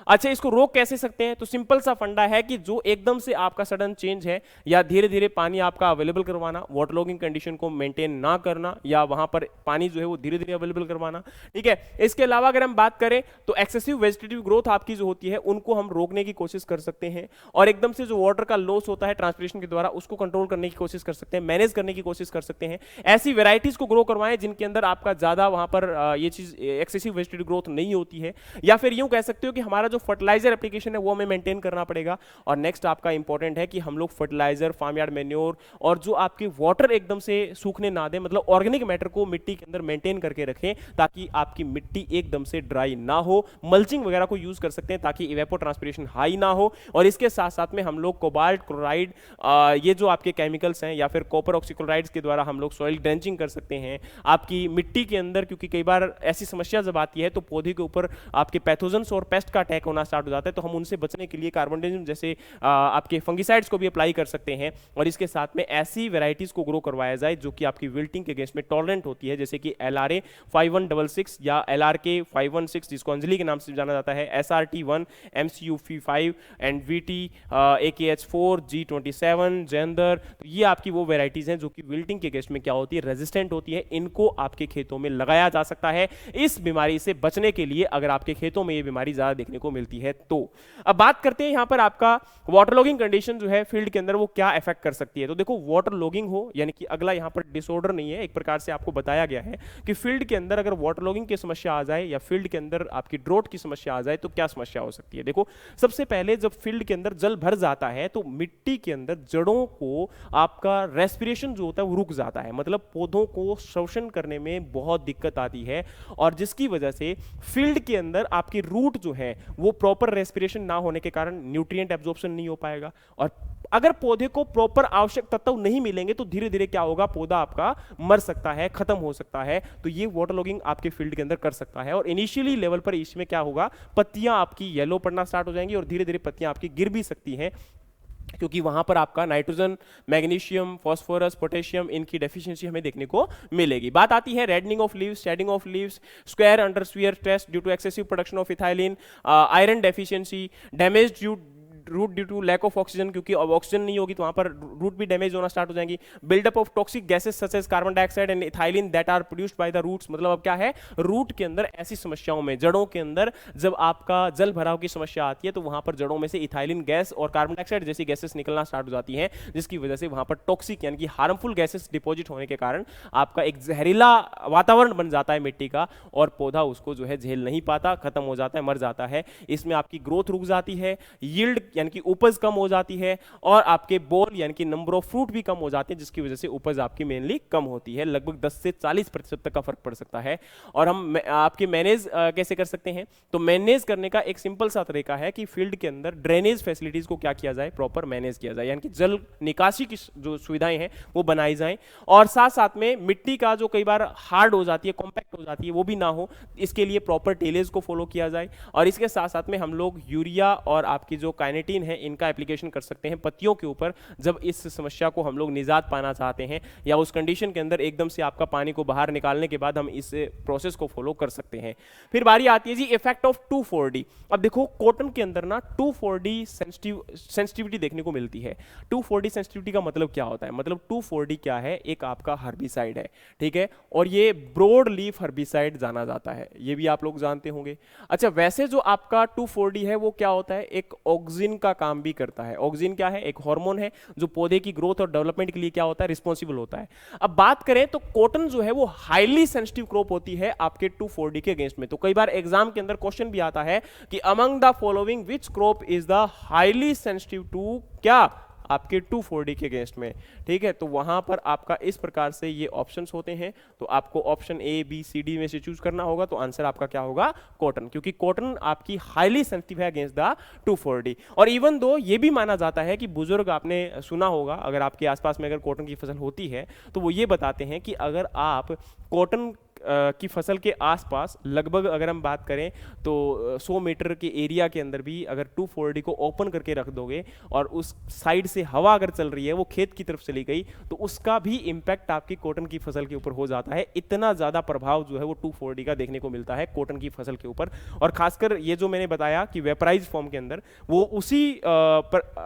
अच्छा, इसको रोक कैसे सकते हैं? तो सिंपल सा फंडा है कि जो एकदम से आपका सडन चेंज है या धीरे धीरे पानी आपका अवेलेबल करवाना, वाटर लॉगिंग कंडीशन को मेंटेन ना करना, या वहां पर पानी जो है वो धीरे धीरे अवेलेबल करवाना, ठीक है। इसके अलावा अगर हम बात करें तो एक्सेसिव वेजिटेटिव ग्रोथ आपकी जो होती है उनको हम रोकने की कोशिश कर सकते हैं, और एकदम से जो वाटर का लॉस होता है ट्रांसपिरेशन के द्वारा उसको कंट्रोल करने की कोशिश कर सकते हैं, मैनेज करने की कोशिश कर सकते हैं। ऐसी वेराइटीज को ग्रो करवाएं जिनके अंदर आपका ज्यादा वहां पर ये चीज एक्सेसिव वेजिटेटिव ग्रोथ नहीं होती है, या फिर यूं कह सकते हो कि हमारा जो फर्टिलाइजर एप्लीकेशन है वो हमें मेंटेन करना पड़ेगा। और नेक्स्ट आपका इंपॉर्टेंट है कि हम लोग फर्टिलाइजर, फार्म यार्ड मैन्योर और जो आपकी वाटर एकदम से सूखने ना दे, मतलब ऑर्गेनिक मैटर को मिट्टी के अंदर मेंटेन करके रखें ताकि आपकी मिट्टी एकदम से ड्राई ना हो। मल्चिंग वगैरह को यूज कर सकते हैं ताकि इवेपो ट्रांसपिरेशन हाई ना हो। और इसके साथ साथ में हम लोग कोबाल्ट क्लोराइड, ये जो आपके केमिकल्स हैं, या फिर कॉपर ऑक्सीक्लोराइड्स के द्वारा हम लोग सॉइल ड्रेंचिंग कर सकते हैं आपकी मिट्टी के अंदर, क्योंकि कई बार ऐसी समस्या जब आती है तो पौधे के ऊपर आपके पैथोजन्स और पेस्ट का अटैक होना स्टार्ट हो जाता है, तो हम उनसे बचने के लिए कार्बोनिज्म जैसे आपके फंगिसाइड्स को भी अप्लाई कर सकते हैं। और इसके साथ में ऐसी वेराइटीज को ग्रो करवाया जाए जो कि आपकी विल्टिंग के अगेंस्ट में टॉलरेंट होती है, जैसे कि LRA 5166 या LRK 516 जिसको अंजलि के नाम से जाना जाता है, SRT1, MCUV5 and VT AKH4 G27 Jenner. तो ये आपकी वो वेराइटीज हैं जो कि विल्टिंग के अगेंस्ट में क्या होती है, रेजिस्टेंट होती है। इनको आपके खेतों में लगाया जा सकता है इस बीमारी से बचने के लिए, अगर आपके खेतों में ये बीमारी ज्यादा देखने को मिलती है तो। अब बात करते हैं यहां पर आपका वाटर लॉगिंग कंडीशन जो है फील्ड के अंदर वो क्या इफेक्ट कर सकती है। तो देखो, वाटर लॉगिंग हो यानी कि अगला यहां पर डिसऑर्डर नहीं है, एक प्रकार से आपको बताया गया है कि फील्ड के अंदर अगर वाटर लॉगिंग की समस्या आ जाए या फील्ड के अंदर आपकी ड्रोट की समस्या आ जाए तो क्या समस्या हो सकती है। देखो, सबसे पहले जब फील्ड के अंदर जल भर जाता है तो मिट्टी के अंदर जड़ों को आपका रेस्पिरेशन जो होता है वो रुक जाता है, मतलब पौधों को श्वसन करने में बहुत दिक्कत आती है, और जिसकी वजह से फील्ड के अंदर आपकी रूट जो है वो प्रॉपर रेस्पिरेशन ना होने के कारण न्यूट्रिएंट एब्जॉर्प्शन नहीं हो पाएगा। और अगर पौधे को प्रॉपर आवश्यक तत्व नहीं मिलेंगे तो धीरे धीरे क्या होगा, पौधा आपका मर सकता है, खत्म हो सकता है। तो ये वाटर लॉगिंग आपके फील्ड के अंदर कर सकता है, और इनिशियली लेवल पर इसमें क्या होगा, पत्तियां आपकी येलो पड़ना स्टार्ट हो जाएंगी और धीरे धीरे पत्तियां आपकी गिर भी सकती हैं, क्योंकि वहां पर आपका नाइट्रोजन, मैग्नीशियम, फास्फोरस, पोटेशियम इनकी डेफिशिएंसी हमें देखने को मिलेगी। बात आती है reddening of leaves, shedding of leaves, square under sphere stress due to excessive production of ethylene, iron deficiency, damage root due to lack of oxygen, क्योंकि अब ऑक्सीजन नहीं होगी तो वहां पर रूट भी डैमेज होना स्टार्ट हो जाएंगी। Buildup of toxic gases such as carbon dioxide and ethylene that are produced by the roots, मतलब अब क्या है, रूट के अंदर ऐसी समस्याओं में, जड़ों के अंदर जब आपका जल भराव की समस्या आती है तो वहां पर जड़ों में से इथाइलिन गैस और कार्बन डाइऑक्साइड जैसी गैसेस निकलना स्टार्ट हो जाती हैं, जिसकी वजह से वहां पर टॉक्सिक यानी कि हार्मफुल गैसेस डिपॉजिट होने के कारण आपका एक जहरीला वातावरण बन जाता है मिट्टी का, और पौधा उसको जो है झेल नहीं पाता, खत्म हो जाता है, मर जाता है। इसमें आपकी ग्रोथ रुक जाती है, यील्ड यानी कि उपज कम हो जाती है, और आपके बोल यानी कि नंबर ऑफ फ्रूट भी कम हो जाते हैं, जिसकी वजह से उपज आपकी मेनली कम होती है, लगभग 10 से 40% तक का फर्क पड़ सकता है। और हम आपके मैनेज कैसे कर सकते हैं, तो मैनेज करने का एक सिंपल सा तरीका है कि फील्ड के अंदर ड्रेनेज फैसिलिटीज को क्या किया जाए, प्रॉपर मैनेज किया जाए, यानी कि जल निकासी की जो सुविधाएं हैं वो बनाई जाएं, और साथ साथ में मिट्टी का जो कई बार हार्ड हो जाती है, कॉम्पैक्ट हो जाती है, वो भी ना हो, इसके लिए प्रॉपर टेलेज को फॉलो किया जाए। और इसके साथ साथ में हम लोग यूरिया और आपकी जो काइनेटिन है इनका एप्लीकेशन कर सकते हैं पत्तियों के ऊपर, जब इस समस्या को हम लोग निजात पाना चाहते हैं, या उस कंडीशन के अंदर एकदम से आपका पानी को बाहर निकालने के बाद हम इस प्रोसेस को फॉलो कर सकते हैं। फिर बारी आती है जी इफेक्ट ऑफ 2,4-D। अब देखो, कॉटन के अंदर ना 2,4-D सेंसिटिविटी देखने को मिलती है। 2,4-D सेंसिटिविटी का मतलब क्या होता है, मतलब 2,4-D क्या है, एक आपका हर्बिसाइड है, ठीक है, और ये ब्रॉड लीफ हर्बिसाइड जाना जाता है, ये भी आप लोग जानते होंगे। अच्छा, वैसे जो आपका 2,4-D है वो क्या होता है, एक ऑक्सिन का काम भी करता है। ऑक्सिन क्या है, एक हार्मोन है जो पौधे की ग्रोथ और डेवलपमेंट के लिए क्या होता है, रिस्पॉन्सिबल होता है। अब बात करें तो कॉटन जो है वो हाईली सेंसिटिव क्रॉप होती है आपके 2,4-D के अगेंस्ट में। तो कई बार एग्जाम के अंदर क्वेश्चन भी आता है कि among the following which crop is the highly sensitive to क्या आपके 2,4-D के अगेंस्ट में, ठीक है। तो वहां पर आपका इस प्रकार से ये ऑप्शंस होते हैं, तो आपको option A B C D में से चूज करना होगा। तो आंसर आपका क्या होगा? कॉटन, क्योंकि कॉटन आपकी हाईली सेंसिटिव है अगेंस्ट द 2,4-D। और इवन दो ये भी माना जाता है कि बुजुर्ग, आपने सुना होगा अगर आपके आसपास में अगर कॉटन की फसल होती है तो वो ये बताते हैं कि अगर आप कॉटन की फसल के आसपास लगभग अगर हम बात करें तो 100 मीटर के एरिया के अंदर भी अगर 2,4-D को ओपन करके रख दोगे और उस साइड से हवा अगर चल रही है, वो खेत की तरफ चली गई, तो उसका भी इंपैक्ट आपकी कॉटन की फसल के ऊपर हो जाता है। इतना ज्यादा प्रभाव जो है वो 2,4-D का देखने को मिलता है कॉटन की फसल के ऊपर। और खासकर ये जो मैंने बताया कि वेपराइज फॉर्म के अंदर वो उसी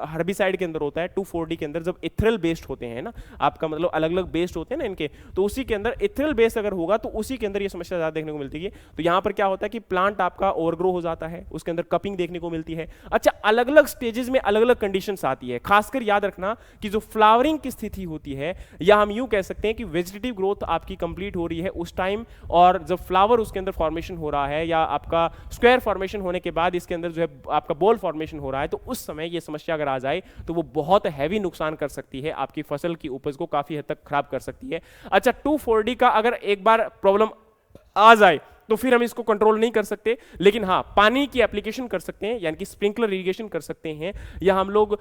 हर्बिसाइड के अंदर होता है 2,4-D के अंदर, जब इथरल बेस्ड होते हैं ना, आपका मतलब अलग अलग बेस्ड होते हैं ना इनके, तो उसी के अंदर इथरल बेस्ड अगर होगा तो उसी के अंदर ये समस्या ज्यादा देखने को मिलती है। तो यहां पर क्या होता है कि प्लांट आपका ओवरग्रो हो जाता है, उसके अंदर कपिंग देखने को मिलती है। अच्छा, अलग अलग स्टेजेस में अलग अलग कंडीशंस आती है। खासकर याद रखना कि जो फ्लावरिंग की स्थिति होती है, या हम यूं कह सकते हैं कि वेजिटेटिव ग्रोथ आपकी कंप्लीट हो रही है उस टाइम, और जब फ्लावर उसके अंदर फॉर्मेशन हो रहा है, या आपका स्क्वायर फॉर्मेशन होने के बाद इसके अंदर जो है आपका बॉल फॉर्मेशन हो रहा है, तो उस समय ये समस्या अगर आ जाए तो वो बहुत हैवी नुकसान कर सकती है, आपकी फसल की उपज को काफी हद तक खराब कर सकती है। अच्छा, 2,4-D का अगर एक बार प्रॉब्लम आ जाए तो फिर हम इसको कंट्रोल नहीं कर सकते, लेकिन हाँ पानी की एप्लीकेशन कर सकते हैं, यानी कि स्प्रिंकलर इरिगेशन कर सकते हैं, या हम लोग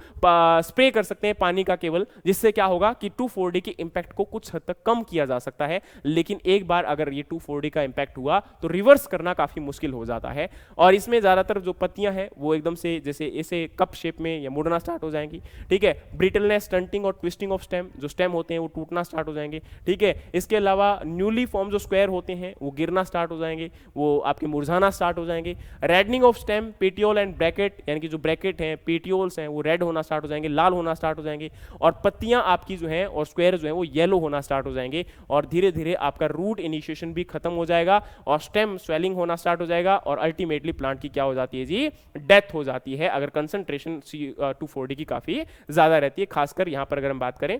स्प्रे कर सकते हैं पानी का केवल, जिससे क्या होगा कि 2,4-D के इंपैक्ट को कुछ हद तक कम किया जा सकता है। लेकिन एक बार अगर ये 2,4-D का इंपैक्ट हुआ तो रिवर्स करना काफी मुश्किल हो जाता है। और इसमें ज्यादातर जो पत्तियां हैं वो एकदम से जैसे ऐसे कप शेप में या मुड़ना स्टार्ट हो जाएंगी, ठीक है। ब्रिटलनेस, स्टंटिंग और ट्विस्टिंग ऑफ स्टेम, जो स्टेम होते हैं वो टूटना स्टार्ट हो जाएंगे, ठीक है। इसके अलावा न्यूली फॉर्म जो स्क्वायर होते हैं वो गिरना स्टार्ट हो जाएंगे, वो आपके मुरझाना स्टार्ट हो जाएंगे। Reddening of stem, petiole and bracket, यानी कि जो ब्रैकेट हैं, पेटियोल्स हैं, वो रेड होना स्टार्ट हो जाएंगे, लाल होना स्टार्ट हो जाएंगे। और पत्तियां आपकी जो हैं और स्क्वायर जो हैं वो येलो होना स्टार्ट हो जाएंगे। और धीरे धीरे आपका रूट इनिशिएशन भी खत्म हो जाएगा और स्टेम स्वेलिंग होना स्टार्ट हो जाएगा, और अल्टीमेटली प्लांट की क्या हो जाती है जी? डेथ हो जाती है, अगर कंसंट्रेशन 2,4-D की काफी ज्यादा रहती है, खासकर यहां पर अगर हम बात करें।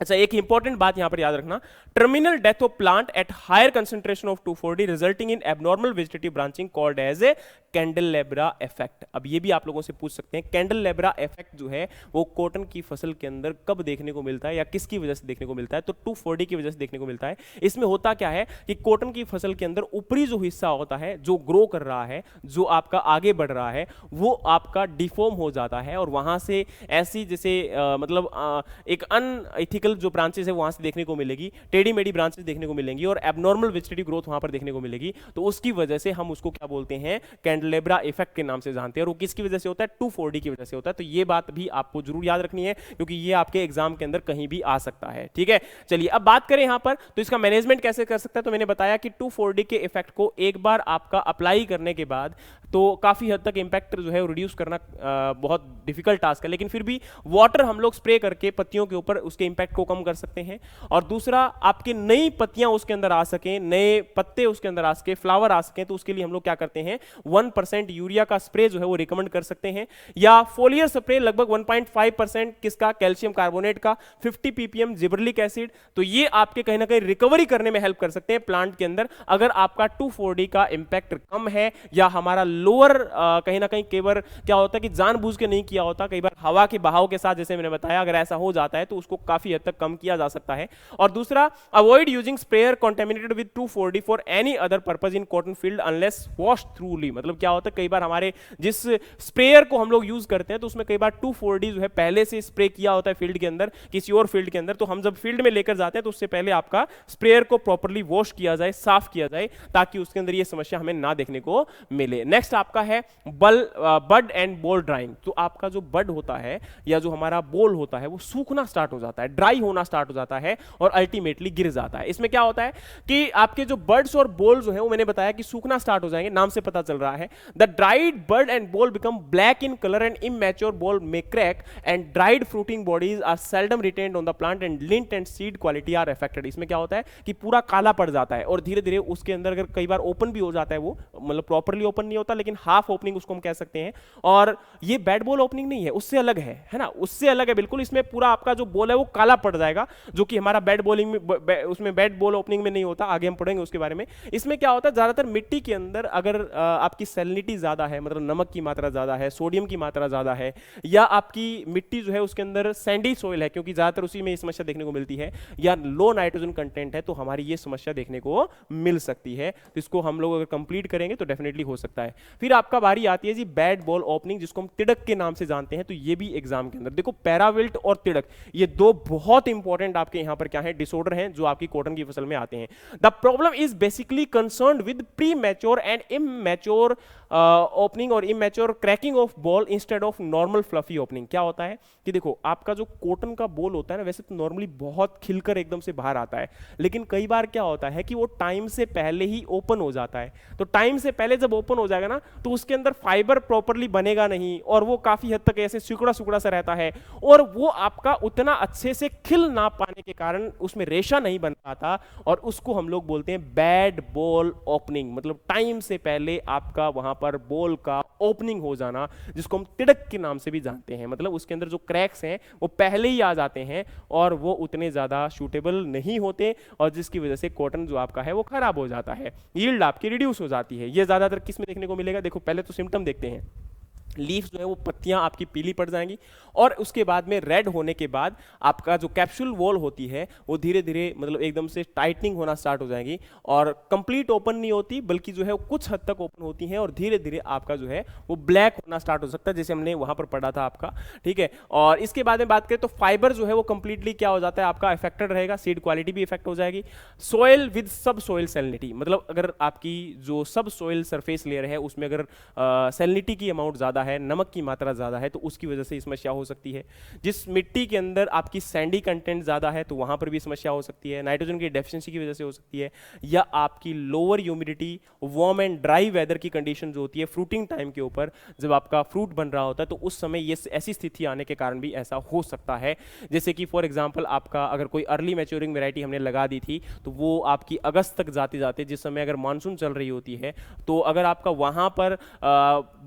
अच्छा, एक इंपॉर्टेंट बात यहां पर याद रखना, terminal death of plant at higher concentration of 2,4-D resulting in abnormal vegetative branching called as a candelabra effect. अब ये भी आप लोगों से पूछ सकते हैं, कैंडेलेब्रा इफेक्ट जो है वो कॉटन की फसल के अंदर कब देखने को मिलता है या किसकी वजह से देखने को मिलता है? तो 2,4-D की वजह से देखने को मिलता है। इसमें होता क्या है कि कॉटन की फसल के अंदर ऊपरी जो हिस्सा होता है, जो ग्रो कर रहा है, जो आपका आगे बढ़ रहा है, वो आपका डिफॉर्म हो जाता है, और वहां से ऐसी जैसे एक अनएथिकल जो ब्रांचेस है वहां से देखने को मिलेगी, टेढ़ी मेढ़ी ब्रांचेस देखने को मिलेंगी, और एबनॉर्मल वेजिटेटिव ग्रोथ वहां पर देखने को मिलेगी। तो उसकी वजह से हम उसको क्या बोलते हैं? कैंडेलेब्रा इफेक्ट के नाम से जानते हैं। और वो किसकी वजह से होता है? 2,4-D की वजह से होता है। तो ये बात भी आपको जरूर याद रखनी है, क्योंकि ये आपके एग्जाम के अंदर कहीं भी आ सकता है, ठीक है। चलिए अब बात करें यहां पर, तो इसका मैनेजमेंट कैसे कर सकता है? तो मैंने बताया कि 2,4-D के इफेक्ट को एक बार आपका अप्लाई करने के बाद तो काफी हद तक इंपैक्ट जो है रिड्यूस करना बहुत डिफिकल्ट टास्क है, लेकिन फिर भी वाटर हम लोग स्प्रे करके पत्तियों के ऊपर उसके इंपैक्ट को कम कर सकते हैं। और दूसरा, आपके नई पत्तियां उसके अंदर आ सकें, नए पत्ते उसके अंदर आ सके, फ्लावर आ सके, तो उसके लिए हम लोग क्या करते हैं? 1% यूरिया का स्प्रे जो है वो रिकमेंड कर सकते हैं, या फोलियर स्प्रे लगभग 1.5% किसका? कैल्शियम कार्बोनेट का, 50 ppm जिबरलिक एसिड। तो ये आपके कहीं ना कहीं रिकवरी करने में हेल्प कर सकते हैं प्लांट के अंदर, अगर आपका 2,4-D का इंपैक्ट कम है, या हमारा लोअर कहीं ना कहीं केवल क्या होता है कि जानबूझ के नहीं किया होता, कई बार हवा के बहाव के साथ, जैसे मैंने बताया, अगर ऐसा हो जाता है तो उसको काफी हद तक कम किया जा सकता है। और दूसरा, avoid using sprayer contaminated with 2,4-D for any other purpose in cotton field unless wash थ्रूली। मतलब क्या होता है, कई बार हमारे जिस स्प्रेयर को हम लोग यूज करते हैं तो उसमें कई बार 2,4-D जो है पहले से स्प्रे किया होता है फील्ड के अंदर, किसी और फील्ड के अंदर। तो हम जब फील्ड में लेकर जाते हैं तो उससे पहले आपका स्प्रेयर को प्रॉपर्ली वॉश किया जाए, साफ किया जाए, ताकि उसके अंदर ये समस्या हमें ना देखने को मिले। नेक्स्ट आपका है बड एंड बोल ड्राइंग। तो आपका जो बड होता है या जो हमारा बोल होता है वो सूखना स्टार्ट हो जाता है, ड्राई होना स्टार्ट हो जाता है, और अल्टीमेटली गिर जाता है। इसमें क्या होता है कि आपके जो बर्ड्स और बोल जो है वो मैंने बताया कि सूखना स्टार्ट हो जाएंगे, नाम से पता चल रहा है। The dried bird and boll become black in colour and immature boll may crack and dried fruiting bodies are seldom retained on the plant and lint and seed quality are affected. इसमें क्या होता है कि पूरा काला पड़ जाता है, और धीरे धीरे उसके अंदर अगर कई बार ओपन भी हो जाता है, वो मतलब प्रॉपर्ली ओपन नहीं होता, लेकिन हाफ ओपनिंग उसको हम कह सकते हैं। और ये बैड बॉल ओपनिंग नहीं है, उससे अलग है ना, उससे अलग है बिल्कुल। इसमें पूरा आपका जो बॉल है वो काला पड़ जाएगा, जो कि हमारा बेड बॉलिंग में उसमें बेड बॉल ओपनिंग में नहीं होता, आगे हम पढ़ेंगे उसके बारे में। इसमें क्या होता है, ज्यादातर मिट्टी के अंदर अगर आपकी सैलिनिटी ज्यादा है, मतलब नमक की मात्रा ज्यादा है, सोडियम की मात्रा ज्यादा है, या आपकी मिट्टी जो है उसके अंदर सैंडी सोइल है, क्योंकि ज्यादातर उसी में समस्या देखने को मिलती है, या लो नाइट्रोजन कंटेंट है, तो हमारी ये समस्या देखने को मिल सकती है। तो इसको हम लोग अगर कंप्लीट करेंगे तो डेफिनेटली हो सकता है। फिर आपका बारी आती है जी बैड बॉल ओपनिंग, जिसको हम तिड़क के नाम से जानते हैं। तो ये भी एग्जाम के अंदर देखो, पैराविल्ट और तिड़क, ये दो बहुत इंपॉर्टेंट आपके यहां पर क्या है, डिसऑर्डर हैं, जो आपकी कॉटन की फसल में आते हैं। The problem is basically concerned with premature and immature opening और immature cracking of boll instead of normal fluffy opening. क्या होता है कि देखो, आपका जो कॉटन का बॉल होता है ना, वैसे तो नॉर्मली बहुत खिलकर एकदम से बाहर आता है, लेकिन कई बार क्या होता है कि वो टाइम से पहले ही ओपन हो जाता है। तो टाइम से पहले जब ओपन हो जाएगा ना, तो उसके अंदर फाइबर प्रॉपरली बनेगा नहीं, और वो काफी हद तक ऐसे सिकुड़ा सिकुड़ा सा रहता है, और वो आपका उतना अच्छे से खिल ना पाने के कारण उसमें रेशा नहीं बन पाता, और उसको हम लोग बोलते हैं बैड बॉल ओपनिंग। मतलब टाइम से पहले आपका वहां पर बॉल का ओपनिंग हो जाना, जिसको हम तिड़क के नाम से भी जानते हैं। मतलब उसके अंदर जो क्रैक्स हैं वो पहले ही आ जाते हैं, और वो उतने ज्यादा सूटेबल नहीं होते, और जिसकी वजह से कॉटन जो आपका है वो खराब हो जाता है, यील्ड आपकी रिड्यूस हो जाती है। ये ज्यादातर किस में देखने को मिलेगा, देखो पहले तो सिम्टम देखते हैं। लीफ जो है वो पत्तियां आपकी पीली पड़ जाएंगी, और उसके बाद में रेड होने के बाद आपका जो कैप्सूल वॉल होती है वो धीरे धीरे मतलब एकदम से टाइटनिंग होना स्टार्ट हो जाएगी, और कंप्लीट ओपन नहीं होती, बल्कि जो है वो कुछ हद तक ओपन होती है, और धीरे धीरे आपका जो है वो ब्लैक होना स्टार्ट हो सकता है, जैसे हमने वहां पर पढ़ा था आपका। ठीक है, और इसके बाद में बात करें तो फाइबर जो है वो कंप्लीटली क्या हो जाता है, आपका इफेक्टेड रहेगा, सीड क्वालिटी भी इफेक्ट हो जाएगी। सोयल विद सब सोयल सैलिनिटी, मतलब अगर आपकी जो सब सोयल सरफेस लेयर है उसमें अगर सैलिनिटी की अमाउंट ज्यादा है, नमक की मात्रा ज्यादा है, तो उसकी वजह से समस्या हो सकती है। जिस मिट्टी के अंदर आपकी सैंडी कंटेंट ज्यादा है, तो वहां पर भी समस्या हो सकती है, नाइट्रोजन की डेफिशिएंसी की वजह से हो सकती है, या आपकी lower humidity, warm and dry weather की कंडीशन जो होती है फ्रूटिंग टाइम के ऊपर, जब आपका फ्रूट बन रहा होता है, तो उस समय ये ऐसी स्थिति आने के कारण भी ऐसा हो सकता है। जैसे कि फॉर एग्जांपल आपका अगर कोई अर्ली मैच्योरिंग वैरायटी हमने लगा दी थी, तो वो आपकी अगस्त तक जाते जाते, जिस समय अगर मानसून चल रही होती है, तो अगर आपका वहां पर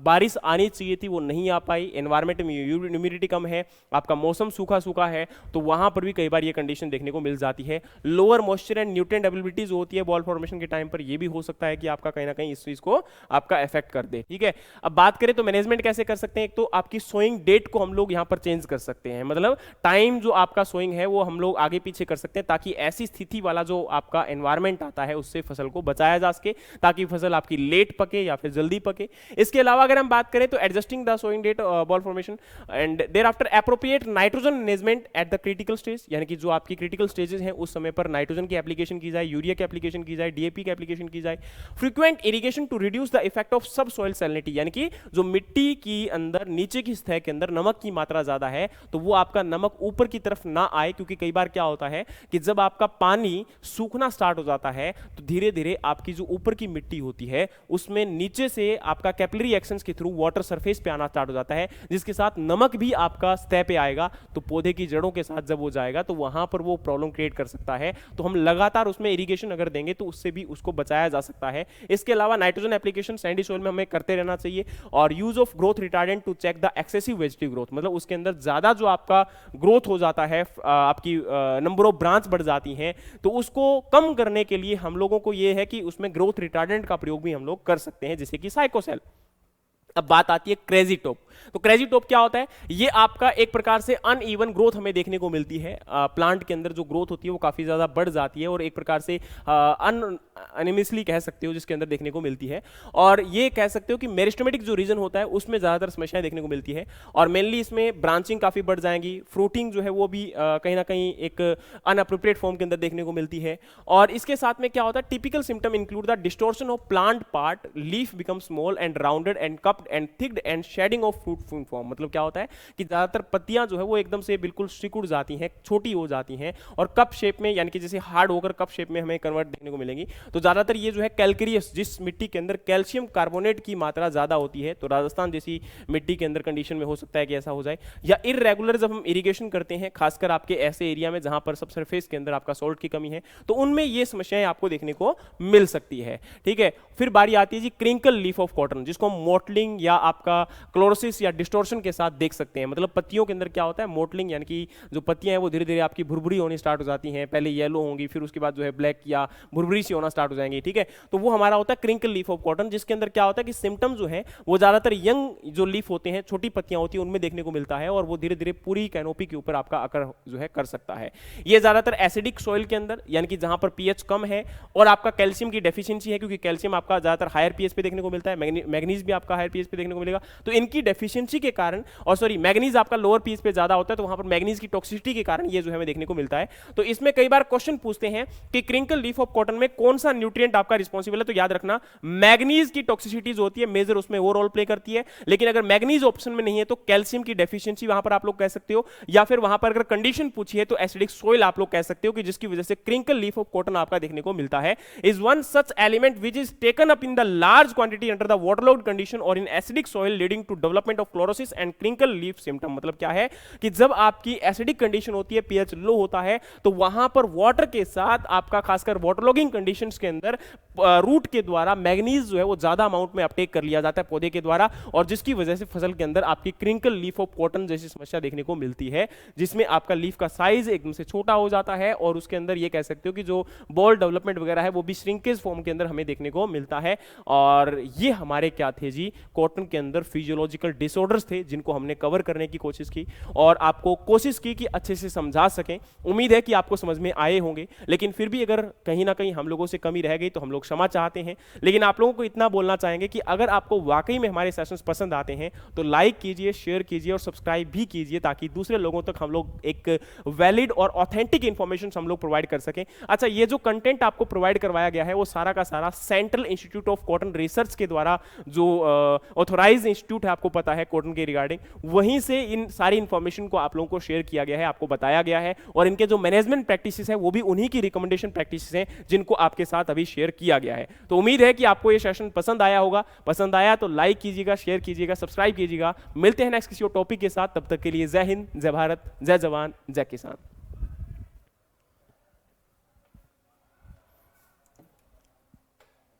बारिश आनी चाहिए थी वो नहीं आ पाई, एनवायरमेंट में ह्यूमिडिटी कम है, आपका मौसम सूखा सूखा है, तो वहां पर भी कई बार ये कंडीशन देखने को मिल जाती है। Lower moisture and nutrient ability जो होती है बॉल फॉर्मेशन के टाइम पर, ये भी हो सकता है कि आपका कहीं ना कहीं इस चीज को आपका इफेक्ट कर दे। ठीक है, अब बात करें तो मैनेजमेंट कैसे कर सकते हैं। एक तो आपकी सोइंग डेट को हम लोग यहां पर चेंज कर सकते हैं, मतलब टाइम जो आपका सोइंग है वो हम लोग आगे पीछे कर सकते हैं, ताकि ऐसी स्थिति वाला जो आपका एनवायरमेंट आता है उससे फसल को बचाया जा सके, ताकि फसल आपकी लेट पके या फिर जल्दी पके। इसके अलावा अगर हम बात करें तो adjusting the sowing date boll formation and thereafter appropriate nitrogen management at the critical stage, यानी कि जो आपकी क्रिटिकल स्टेजेस हैं उस समय पर नाइट्रोजन की एप्लीकेशन की जाए, यूरिया की एप्लीकेशन की जाए, डीएपी की एप्लीकेशन की जाए। Frequent irrigation to reduce the effect of sub soil salinity, यानी कि जो मिट्टी की अंदर नीचे की सतह के अंदर नमक की मात्रा ज्यादा है, तो वो आपका नमक ऊपर की तरफ ना आए, क्योंकि कई बार क्या होता है कि जब आपका पानी सूखना स्टार्ट हो जाता है, तो धीरे धीरे आपकी जो ऊपर की मिट्टी होती है उसमें नीचे से आपका कैपिलरी एक्शंस के थ्रू वाटर सरफेस पे आना स्टार्ट हो जाता है, जिसके साथ नमक भी आपका सतह पे आएगा, तो पौधे की जड़ों के साथ जब वो जाएगा तो वहां पर वो प्रॉब्लम क्रिएट कर सकता है। तो हम लगातार उसमें इरिगेशन अगर देंगे तो उससे भी उसको बचाया जा सकता है। इसके अलावा नाइट्रोजन एप्लीकेशन सैंडी सोइल में हमें करते रहना चाहिए, और use of growth retardant to check the excessive vegetative growth, मतलब उसके अंदर ज्यादा जो आपका ग्रोथ हो जाता है, आपकी नंबर ऑफ ब्रांच बढ़ जाती हैं, तो उसको कम करने के लिए हम लोगों को ये है कि उसमें ग्रोथ रिटार्डेंट का प्रयोग भी हम लोग कर सकते हैं, जैसे कि साइकोसेल। अब बात आती है क्रेजी टॉप। तो क्रेजी टॉप क्या होता है, ये आपका एक प्रकार से अनइवन ग्रोथ हमें देखने को मिलती है। प्लांट के अंदर जो ग्रोथ होती है वो काफी ज्यादा बढ़ जाती है, और एक प्रकार से अनिमिसली कह सकते हो जिसके अंदर देखने को मिलती है, और ये कह सकते हो कि मेरिस्टेमेटिक जो रीजन होता है उसमें ज्यादातर समस्याएं देखने को मिलती है, और मेनली इसमें ब्रांचिंग काफी बढ़ जाएंगी, फ्रूटिंग जो है वो भी कहीं ना कहीं एक अनअप्रोप्रिएट फॉर्म के अंदर देखने को मिलती है। और इसके साथ में क्या होता है, typical symptom include the distortion of plant part, leaf become small and rounded and cupped and thicked and shedding of fruit form. मतलब क्या होता है कि ज्यादातर पत्तियां जो है वो एकदम से बिल्कुल सिकुड़ जाती हैं, छोटी हो जाती हैं, और कप शेप में, यानी कि जैसे हार्ड होकर कप शेप में हमें कन्वर्ट देखने को मिलेंगी। तो ज्यादातर ये जो है कैलक्रियस, जिस मिट्टी के अंदर कैल्शियम कार्बोनेट की मात्रा ज्यादा होती है, तो राजस्थान जैसी मिट्टी के अंदर कंडीशन में हो सकता है कि ऐसा हो जाए। या इररेगुलर जब हम इरिगेशन करते हैं, खासकर आपके ऐसे एरिया में जहां पर सब सरफेस के अंदर आपका सॉल्ट की कमी है, तो उनमें ये समस्याएं आपको देखने को मिल सकती है। ठीक है, फिर बारी आती है जी क्रिंकल लीफ ऑफ कॉटन, जिसको हम मोटलिंग या आपका क्लोरोसिस या डिस्टॉर्शन के साथ देख सकते हैं। मतलब पत्तियों के अंदर क्या होता है, मोटलिंग, यानी कि जो पत्तियां हैं वो धीरे धीरे आपकी भुरभुरी होनी स्टार्ट हो जाती हैं, पहले येलो होंगी, फिर उसके बाद जो है ब्लैक या भुरभुरी सी होना स्टार्ट हो जाएंगी। ठीक है, तो वो हमारा होता है क्रिंकल लीफ ऑफ कॉटन, जिसके अंदर क्या होता है कि सिम्टम जो है वो ज्यादातर यंग जो लीफ होते हैं, छोटी पत्तियां होती हैं, उनमें देखने को मिलता है, और वो धीरे धीरे पूरी कैनोपी के ऊपर आपका अकर जो है कर सकता है। ये ज्यादातर एसिडिक सॉइल के अंदर, यानी कि जहां पर पीएच कम है और आपका कैल्शियम की डेफिशिएंसी है, क्योंकि कैल्शियम आपका ज्यादातर हायर पीएच पे देखने को मिलता है, मैग्नीज भी आपका हायर पीएच पे देखने को मिलेगा, तो इनकी डेफिशिएंसी के कारण, और सॉरी मैग्नीज आपका लोअर पीएच पे ज्यादा होता है, तो वहां पर मैग्नीज की टॉक्सिसिटी के कारण ये जो हमें देखने को मिलता है। तो इसमें कई बार क्वेश्चन पूछते हैं कि क्रिंकल लीफ ऑफ कॉटन में कौन सा न्यूट्रिएंट आपका रिस्पॉन्सिबल है, तो याद रखना मैग्नीज की टॉक्सिसिटी जो होती है मेजर उसमें वो रोल प्ले करती है। लेकिन अगर मैग्नीज ऑप्शन में नहीं है तो कैल्शियम की डेफिशिएंसी वहां पर आप लोग कह सकते हो, या फिर वहां पर अगर कंडीशन पूछी है तो एसिडिक सोइल आप लोग कह सकते हो, कि जिसकी वजह से क्रिंकल लीफ ऑफ कॉटन आपका देखने को मिलता है। Is one such element which is taken up in the large quantity under the waterlogged condition और in acidic soil leading to development of chlorosis and crinkle leaf symptom. मतलब क्या है कि जब आपकी एसिडिक कंडीशन होती है, पीएच लो होता है, तो वहां पर वाटर के साथ आपका खासकर वाटरलॉगिंग कंडीशंस के अंदर रूट के द्वारा मैग्नीज जो है वो ज्यादा अमाउंट में अपटेक कर लिया जाता है पौधे के द्वारा, और जिसकी वजह से फसल के अंदर आपकी क्रिंकल लीफ ऑफ कॉटन जैसी समस्या देखने को मिलती है, जिसमें आपका लीफ का साइज एकदम से छोटा हो जाता है, और उसके अंदर ये कह सकते हो कि जो बॉल डेवलपमेंट वगैरह है वो भी श्रिंकेज फॉर्म के अंदर हमें देखने को मिलता है। और ये हमारे क्या थे जी, कॉटन के अंदर फिजियोलॉजिकल डिसऑर्डर्स थे, जिनको हमने कवर करने की कोशिश की और आपको कोशिश की कि अच्छे से समझा सकें। उम्मीद है कि आपको समझ में आए होंगे, लेकिन फिर भी अगर कहीं ना कहीं हम लोगों से कमी रह गई तो हम लोग क्षमा चाहते हैं। लेकिन आप लोगों को इतना बोलना चाहेंगे कि अगर आपको वाकई में हमारे सेशंस पसंद आते हैं तो लाइक कीजिए, शेयर कीजिए और सब्सक्राइब भी कीजिए, ताकि दूसरे लोगों तक हम लोग एक वैलिड और ऑथेंटिक इंफॉर्मेशन हम लोग प्रोवाइड कर सकें। अच्छा, ये जो कंटेंट आपको प्रोवाइड करवाया गया है वो सारा का सारा central institute of cotton research के द्वारा, जो ऑथोराइज इंस्टीट्यूट है, आपको पता है कॉटन के रिगार्डिंग, वहीं से इन सारी इंफॉर्मेशन को आप लोगों को शेयर किया गया है, आपको बताया गया है, और इनके जो मैनेजमेंट प्रैक्टिसेस है वो भी उन्हीं की रिकमेंडेशन प्रैक्टिसेस हैं जिनको आपके साथ अभी शेयर किया गया है। तो उम्मीद है कि आपको ये सेशन पसंद आया होगा। पसंद आया तो लाइक कीजिएगा, शेयर कीजिएगा, सब्सक्राइब कीजिएगा। मिलते हैं नेक्स्ट किसी और टॉपिक के साथ, तब तक के लिए जय हिंद, जय भारत, जय जवान, जय किसान।